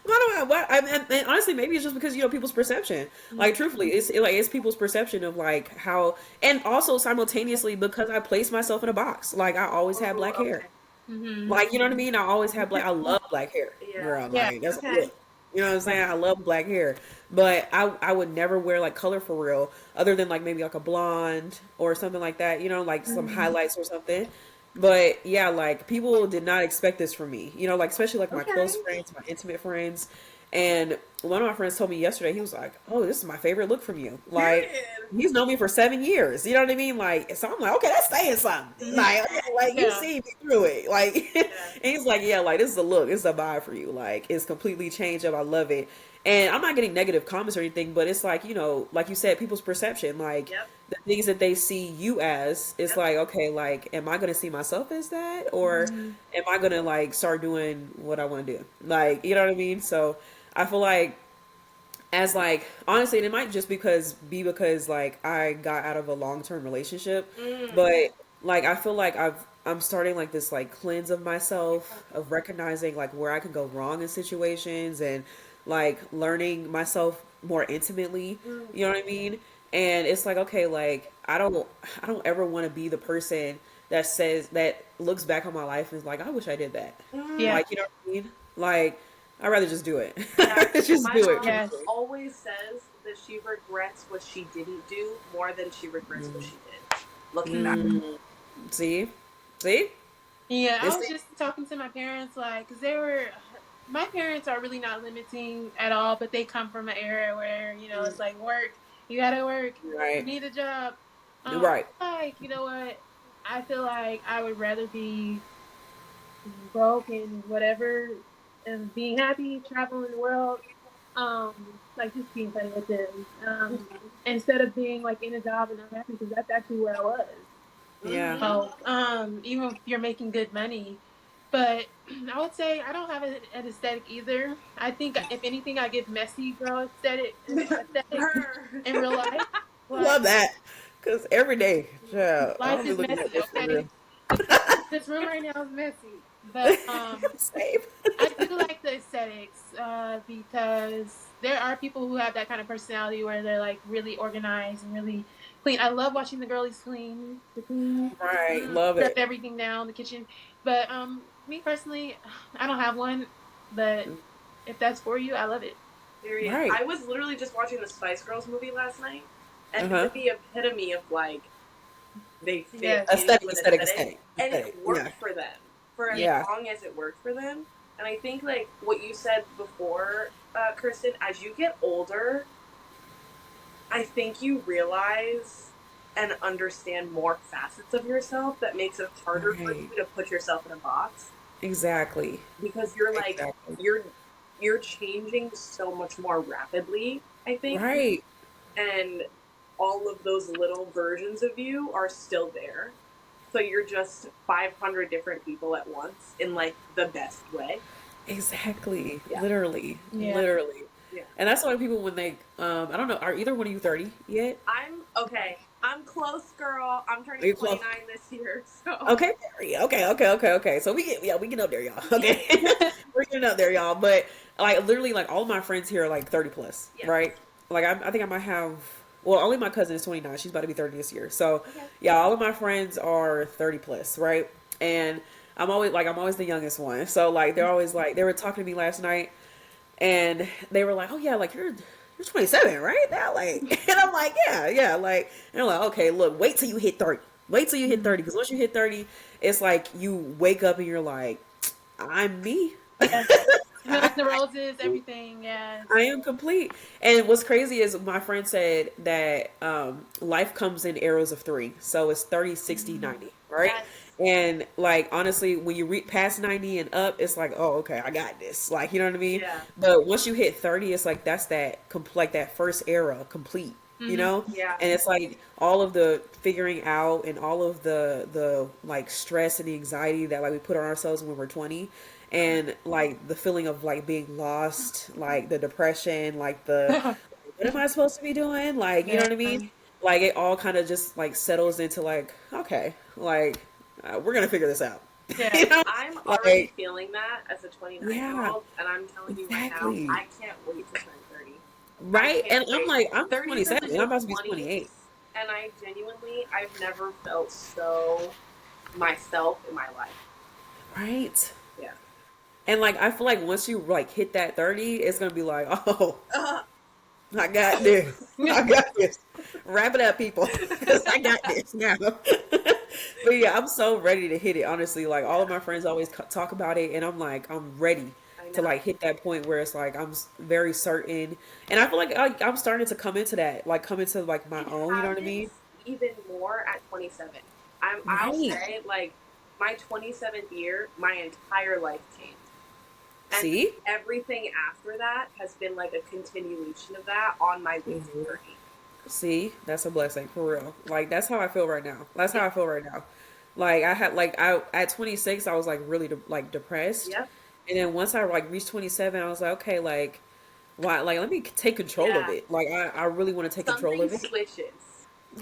Why do I? Why? And honestly, maybe it's just because people's perception. Like, truthfully, it's people's perception of like how, and also simultaneously because I place myself in a box. Like, I always had oh, black hair. okay, Mm-hmm. Like, you know what I mean? I always had black. I love black hair, yeah, girl. Yeah. Like, that's okay, look. You know what I'm Yeah. saying? I love black hair, but I would never wear like color for real, other than like maybe like a blonde or something like that. You know, like some Mm-hmm. highlights or something. But yeah, like people did not expect this from me. You know, like especially like my close okay. friends, my intimate friends. And one of my friends told me yesterday, he was like, "Oh, this is my favorite look from you." Like Period. he's known me for 7 years. You know what I mean? Like so I'm like, okay, that's saying something. Mm-hmm. Like, okay, like you Yeah. see me through it. Like and Yeah. he's like, yeah, like this is a look, it's a vibe for you. Like it's completely changed up. I love it. And I'm not getting negative comments or anything, but it's like, like you said, people's perception, like Yep. the things that they see you as, it's Yep. like, okay, like, am I gonna see myself as that? Or Mm-hmm. am I gonna like start doing what I wanna do? Like, you know what I mean? So I feel like as like honestly, and it might just because like I got out of a long term relationship, Mm. but like I feel like I'm starting like this like cleanse of myself of recognizing like where I can go wrong in situations and like learning myself more intimately. Mm. You know what I mean? And it's like okay, like I don't ever want to be the person that looks back on my life and is like I wish I did that. Yeah. Mm. Like you know what I mean? Like I'd rather just do it. Yeah. Just My do it. mom Yes. always says that she regrets what she didn't do more than she regrets what she did. Looking back. Mm, see, see, Yeah, I this was thing. just talking to my parents, like, because they were, my parents are really not limiting at all, but they come from an era where, it's like work, you gotta work, you Right, need a job. right. Like, you know what? I feel like I would rather be broke and whatever and being happy, traveling the world, like just being funny with them, instead of being like in a job and unhappy, because that's actually where I was. Yeah, Mm-hmm. So, even if you're making good money, but I would say I don't have an aesthetic either. I think if anything, I give messy girl aesthetic Her. in real life. love Like that. Cause every day, yeah, life I'll be is looking at messy, this for okay? real. This room right now is messy, but Same. I do like the aesthetics because there are people who have that kind of personality where they're like really organized and really clean. I love watching the girlies clean, Right, Mm. love scrub it. everything down in the kitchen. But me personally, I don't have one. But if that's for you, I love it. Period. Right. I was literally just watching the Spice Girls movie last night, and Uh-huh. they're the epitome of like they fit Yes. into an aesthetic, and it Aesthetic. Yeah. worked for them for as Yeah. Yeah. long as it worked for them. And I think like what you said before, Kirsten, as you get older, I think you realize and understand more facets of yourself that makes it harder for Right. you to put yourself in a box Exactly. because you're like Exactly. you're changing so much more rapidly, I think, Right. and all of those little versions of you are still there. So you're just 500 different people at once in like the best way. Exactly. Yeah. Literally. Yeah. Literally. Yeah. And that's why people when they I don't know, are either one of you 30 yet? I'm okay. I'm close, girl. I'm Are turning you close? 29 this year, so Okay, okay. So we get up there, y'all. Okay, we're getting up there, y'all. But like literally, like all of my friends here are like 30 plus, yeah. right? Like I think I might have. Well, only my cousin is 29. She's about to be 30 this year. So Okay. yeah, all of my friends are 30 plus, right? And I'm always the youngest one. So like they're always like they were talking to me last night, and they were like, "Oh yeah, like you're 27, right?" Now like, and I'm like, "Yeah, like," and they're like, "Okay, look, wait till you hit 30. Wait till you hit 30, because once you hit 30, it's like you wake up and you're like, I'm me. Yes. Smells the roses, everything. Yes. I am complete." And what's crazy is my friend said that life comes in arrows of three. So it's 30, 60, 90, right? Yes. And like honestly, when you reach past 90 and up, it's like, oh, okay, I got this. Like, you know what I mean? Yeah. But once you hit 30, it's like that's like that first era complete. You Mm-hmm. know? Yeah. And it's like all of the figuring out and all of the like stress and the anxiety that like we put on ourselves when we're 20, and like the feeling of like being lost, like the depression, like the what am I supposed to be doing? Like, you know Yeah. what I mean? Like it all kind of just like settles into like, okay, like we're gonna figure this out. Yeah. You know? I'm already Like, feeling that as a 29-year-old, yeah, and I'm telling you right now, exactly. I can't wait to turn 30. I Right? can't And I'm wait. like, I'm 30s is 27 like and I'm the about to be 20s, 28. and I've never felt so myself in my life. Right? Yeah. And like I feel like once you like hit that 30, it's gonna be like, oh, I got this. I got this. Wrap it up, people, because I got this now. But yeah, I'm so ready to hit it. Honestly, like all of my friends always talk about it, and I'm like, I'm ready I to know. like hit that point where it's like very certain, and I feel like I'm starting to come into that, like come into like my It own. You know what I mean? happens even more at 27. I'll Right. say like my 27th year, my entire life changed. And See? everything after that has been like a continuation of that on my way to Mhm. 30. See, that's a blessing for real. Like that's how I feel right now. That's Yeah. how I feel right now. Like I had like I at 26 I was like really like depressed, Yep. and then once I like reached 27 I was like, okay, like why, like let me take control of Yeah. it. Like I really want to take control Something of it. switches.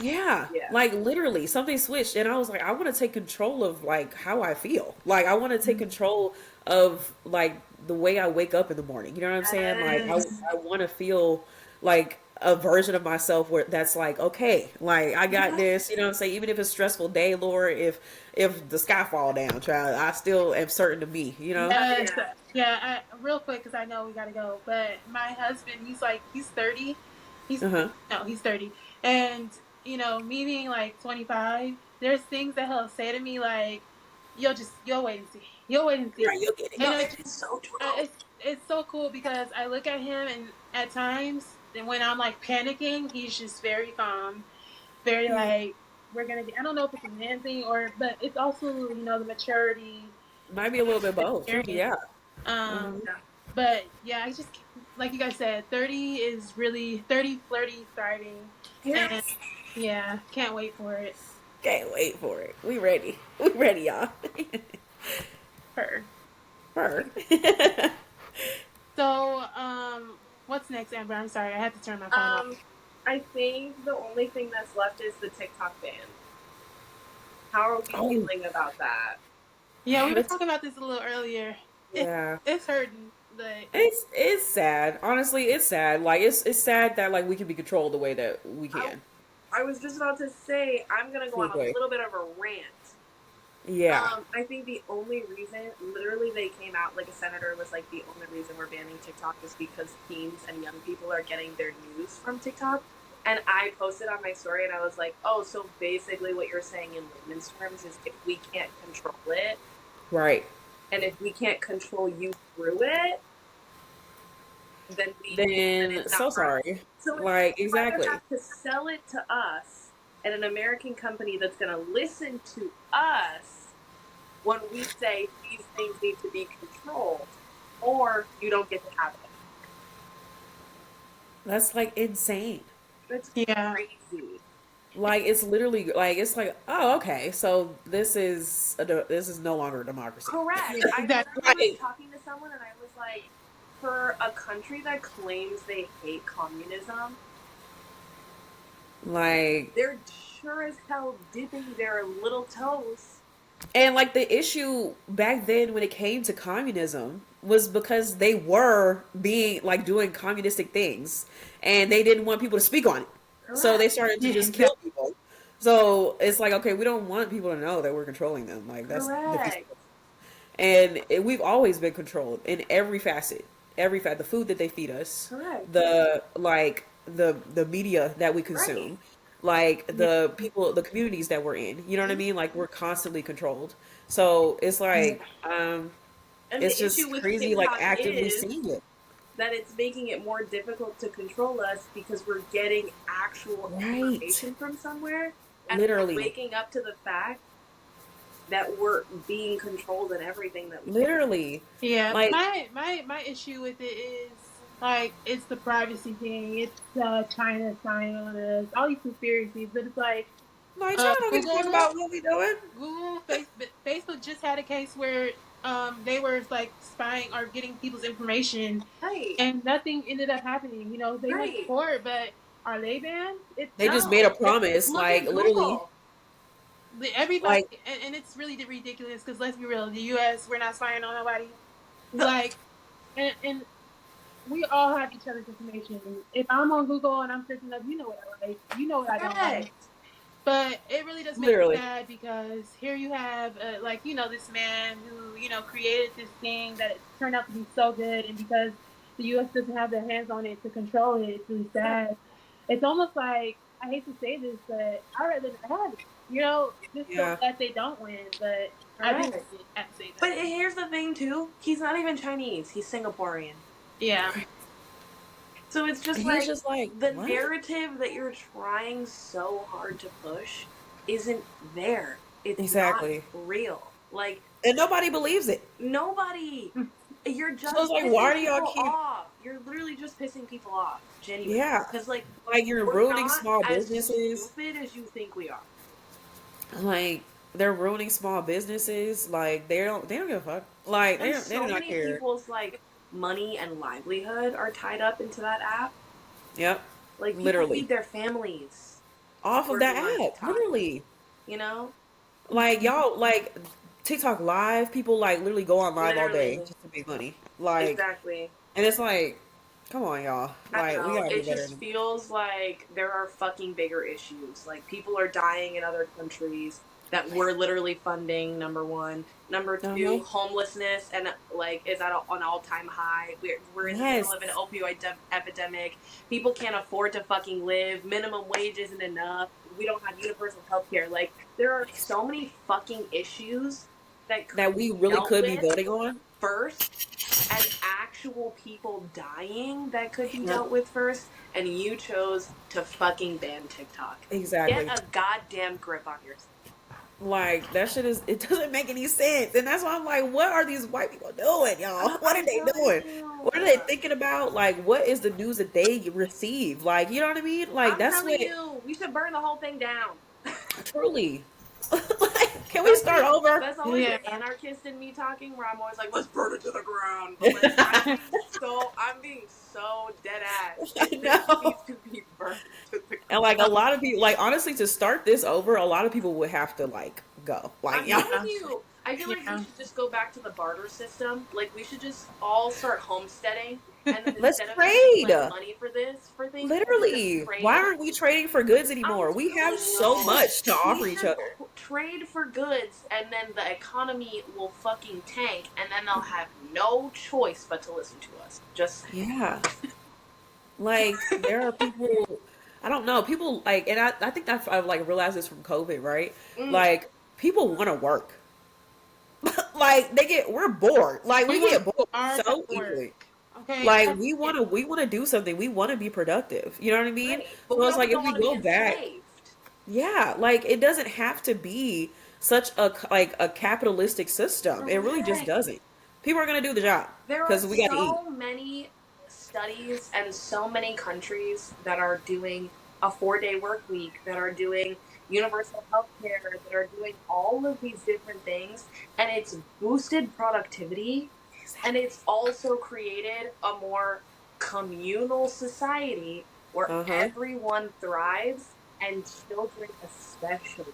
Yeah, Yeah. like literally something switched, and I was like, I want to take control of like how I feel. Like I want to take control of like the way I wake up in the morning. You know what I'm saying? Like Yes. I want to feel like a version of myself where that's like, okay, like I got this. You know what I'm saying? Even if it's a stressful day, Lord, if the sky fall down, child, I still am certain of me. You know? Yes. Yeah. Yeah. Real quick, because I know we gotta go. But my husband, he's 30. He's Uh huh. no, he's 30. And me being like 25, there's things that he'll say to me like, you'll wait and see. You'll wait and see. Right, you'll get it. No, And it is so true. it's so cool because I look at him, and at times, and when I'm like panicking, he's just very calm, very like, we're gonna get. I don't know if it's a man thing but it's also the maturity, Might be a little bit both too. experience. Yeah. Um, Hmm. Yeah. but yeah, I just like you guys said, 30 is really 30, flirty, thriving, and Yes. yeah, can't wait for it. Can't wait for it. We ready. We ready, y'all. Her. Her. So, what's next, Amber? I'm sorry, I had to turn my phone off. I think the only thing that's left is the TikTok ban. How are we Oh, feeling about that? Yeah, we were that's, talking about this a little earlier. yeah. It's hurting, but It's sad. Honestly, it's sad. Like it's sad that like we can be controlled the way that we I, can. I was just about to say I'm gonna go on Good a way. little bit of a rant. Yeah. I think the only reason, literally, they came out like a senator was like the only reason we're banning TikTok is because teens and young people are getting their news from TikTok. And I posted on my story and I was like, oh, so basically what you're saying in layman's terms is if we can't control it, Right. and if we can't control you through it, then Then it's so not for us. sorry. So if Like you either exactly. have to sell it to us and an American company that's going to listen to us when we say these things need to be controlled, or you don't get to have it. That's like insane. It's Yeah. crazy. Like it's literally like it's like oh okay so this is no longer a democracy. Correct. I Exactly. literally was Like talking to someone and I was like, for a country that claims they hate communism, like they're sure as hell dipping their little toes. and like the issue back then when it came to communism was because they were being like doing communistic things and they didn't want people to speak on it. So they Correct. started to Yeah, just kill exactly. people. So it's like okay, we don't want people to know that we're controlling them. Like that's defeats Correct. and we've always been controlled in every facet, the food that they feed us, Correct. the like the media that we Right. consume, like Yeah. the people, the communities that we're in, you know what I mean, like we're constantly controlled. So it's like And it's the issue just with crazy like TikTok actively is seeing it. that it's making it more difficult to control us because we're getting actual Right, information from somewhere and we're literally, waking up to the fact that we're being controlled in everything that we do. literally, Yeah. like My issue with it is like it's the privacy thing. It's China spying on us. All these conspiracies, but it's like China don't give a fuck Google, about what we doing. Facebook just had a case where they were like spying or getting people's information, Right. and nothing ended up happening. You know, they went to Right. court, but are they banned? It's They just made a No. promise, Look like at literally, Google. everybody, like and it's really ridiculous because let's be real, the U.S. we're not spying on nobody. Like, and we all have each other's information. If I'm on Google and I'm searching up, you know what I like, you know what I don't like. Correct. But it really does make me literally, sad because here you have, like, you know, this man who, you know, created this thing that turned out to be so good. And because the U.S. doesn't have their hands on it to control it, it's really sad. It's almost like, I hate to say this, but I'd rather not have it. You know, just so yeah. that they don't win. But I do Correct. have to say But that. here's the thing too. He's not even Chinese. He's Singaporean. Yeah. So it's just And he's like just like, the what? narrative that you're trying so hard to push isn't there. It's Exactly. not real. Like And nobody believes it. nobody. You're just So it's like, pissing why do y'all people keep? off. You're literally just pissing people off. Genuinely. Yeah, Because like like you're we're ruining not small as businesses. stupid as you think we are. Like they're ruining small businesses. Like they don't give a fuck. Like And they do so not many care. people's like money and livelihood are tied up into that app. Yep, Like people literally feed their families off of working that on app. TikTok. Literally, You know? like y'all like TikTok live. People like literally go on live all day Literally. just to make money. Like, Exactly. and it's like, come on, y'all. I don't Like we know. gotta do It better. just feels like there are fucking bigger issues. Like people are dying in other countries that we're literally funding. Number one. Number Uh-huh. two, homelessness and like is at an all-time high. We're in the middle Yes, of an opioid epidemic. People can't afford to fucking live. Minimum wage isn't enough. We don't have universal health care. Like there are so many fucking issues that could that we be really dealt could be with voting on. first, and actual people dying that could be Yep, dealt with first, and you chose to fucking ban TikTok. Get exactly. a goddamn grip on yourself. Like that shit is it doesn't make any sense. And that's why I'm like, what are these white people doing, y'all? What are I'm they telling doing? you. What are they thinking about? Like what is the news that they receive? Like, you know what I mean? Like I'm that's telling what you, we should burn the whole thing down. truly like, can we start over? That's always Yeah. the anarchist in me talking, where I'm always like, let's burn it to the ground. But like, I'm being so dead ass. I This know. needs to be burned to the And ground. like a lot of people like honestly to start this over, a lot of people would have to like go. Like I'm yeah. telling you, I feel like we Yeah. should just go back to the barter system. Like we should just all start homesteading, and then Let's instead of using trade. like money for things, we should just Literally. Why trade. aren't we trading for goods I'm anymore? We have telling so you, much to we offer each should other. trade for goods, and then the economy will fucking tank, and then they'll have no choice but to listen to us. Just Yeah. Like, there are people, I don't know, people like, and I think I've like realized this from COVID, right? Like, people want to work. Like, we're bored. Like, we get bored so easily. Okay. Like, we want to do something. We want to be productive. You know what I mean? right. But So we it's like, also if don't we want to be go back, enslaved. yeah, like, it doesn't have to be such a capitalistic system. It really just doesn't. People are gonna do the job There are because we got to eat. so many studies and so many countries that are doing a 4-day work week, that are doing universal health care, that are doing all of these different things, and it's boosted productivity, and it's also created a more communal society where everyone thrives, and children especially.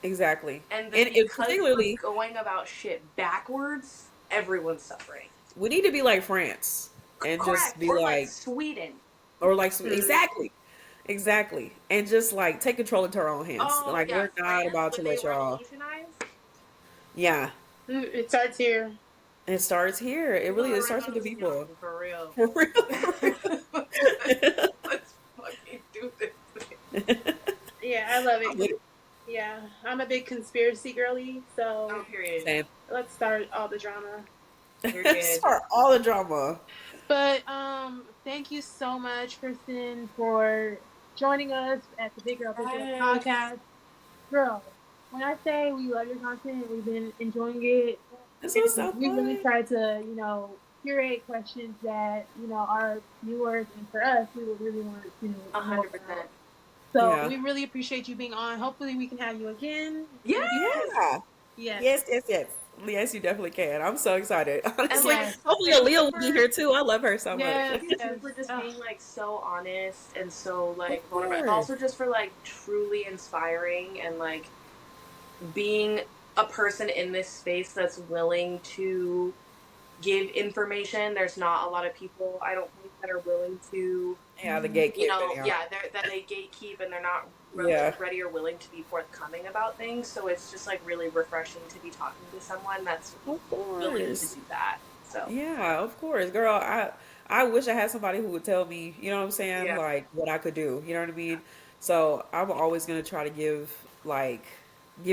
Exactly. And It because particularly, we're going about shit backwards, everyone's suffering. we need to be like France and just Correct. be Or like like, Sweden. or like, exactly, and just like take control into our own hands. Oh, Like, yeah. we're not France, about to when they let y'all. revolutionized. Yeah, It starts here. it starts here. It really it starts with the Revolution, people. for real. For real. Let's fucking do this. Yeah, I love it. Yeah, I'm a big conspiracy girly, so Oh, period. Same. let's start all the drama. Period. Start all the drama. But thank you so much, Kirsten, for joining us at the Big Girl Big Girl podcast. Girl, when I say we love your content, we've been enjoying it. This was so We really fun. try to, curate questions that, our viewers, and for us, we would really want to know 100%. about. So Yeah. we really appreciate you being on. Hopefully we can have you again. Yeah. Yes, you definitely can. I'm so excited. Honestly, Yes. hopefully Aaliyah will be here too. I love her so much. Yes. Thank you for just being like so honest and so like vulnerable, and also just for like truly inspiring and like being a person in this space that's willing to give information. There's not a lot of people, I don't think, that are willing to, the gatekeep. that they gatekeep, and they're not really ready or willing to be forthcoming about things. So it's just like really refreshing to be talking to someone that's willing to do that. So yeah, of course, girl. I wish I had somebody who would tell me, you know what I'm saying, like what I could do. You know what I mean? So I'm always gonna try to give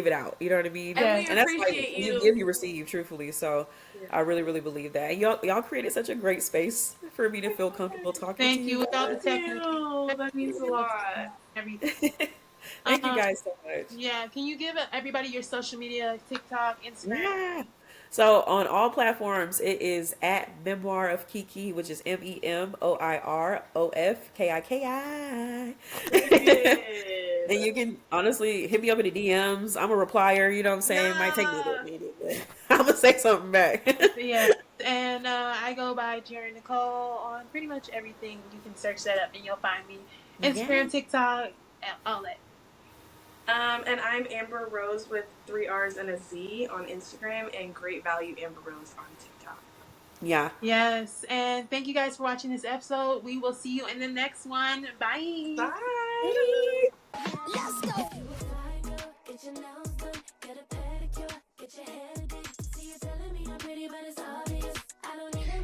it out. You know what I mean? And that's like when you give, you receive. Truthfully, so I really, really believe that. And y'all created such a great space for me to feel comfortable talking. Thank to you. With all the technical, that means a lot. Everything. Thank you guys so much. Yeah, can you give everybody your social media, TikTok, Instagram? Yeah. So on all platforms, it is at Memoir of Kiki, which is MEMOIROFKIKI. And you can honestly hit me up in the DMs. I'm a replier, you know what I'm saying? Might take me a minute, but I'm gonna say something back. Yeah. And I go by Jerrin Nicole on pretty much everything. You can search that up and you'll find me. Instagram, TikTok, all that. And I'm Amber Rose with 3 R's and a Z on Instagram, and Great Value Amber Rose on TikTok. Yeah. Yes. And thank you guys for watching this episode. We will see you in the next one. Bye. Bye. Let's go.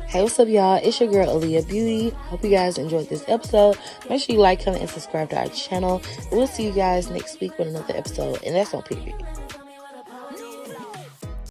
Hey, what's up, y'all? It's your girl, Aaliyah Beauty. Hope you guys enjoyed this episode. Make sure you like, comment, and subscribe to our channel. We'll see you guys next week with another episode, and that's on period.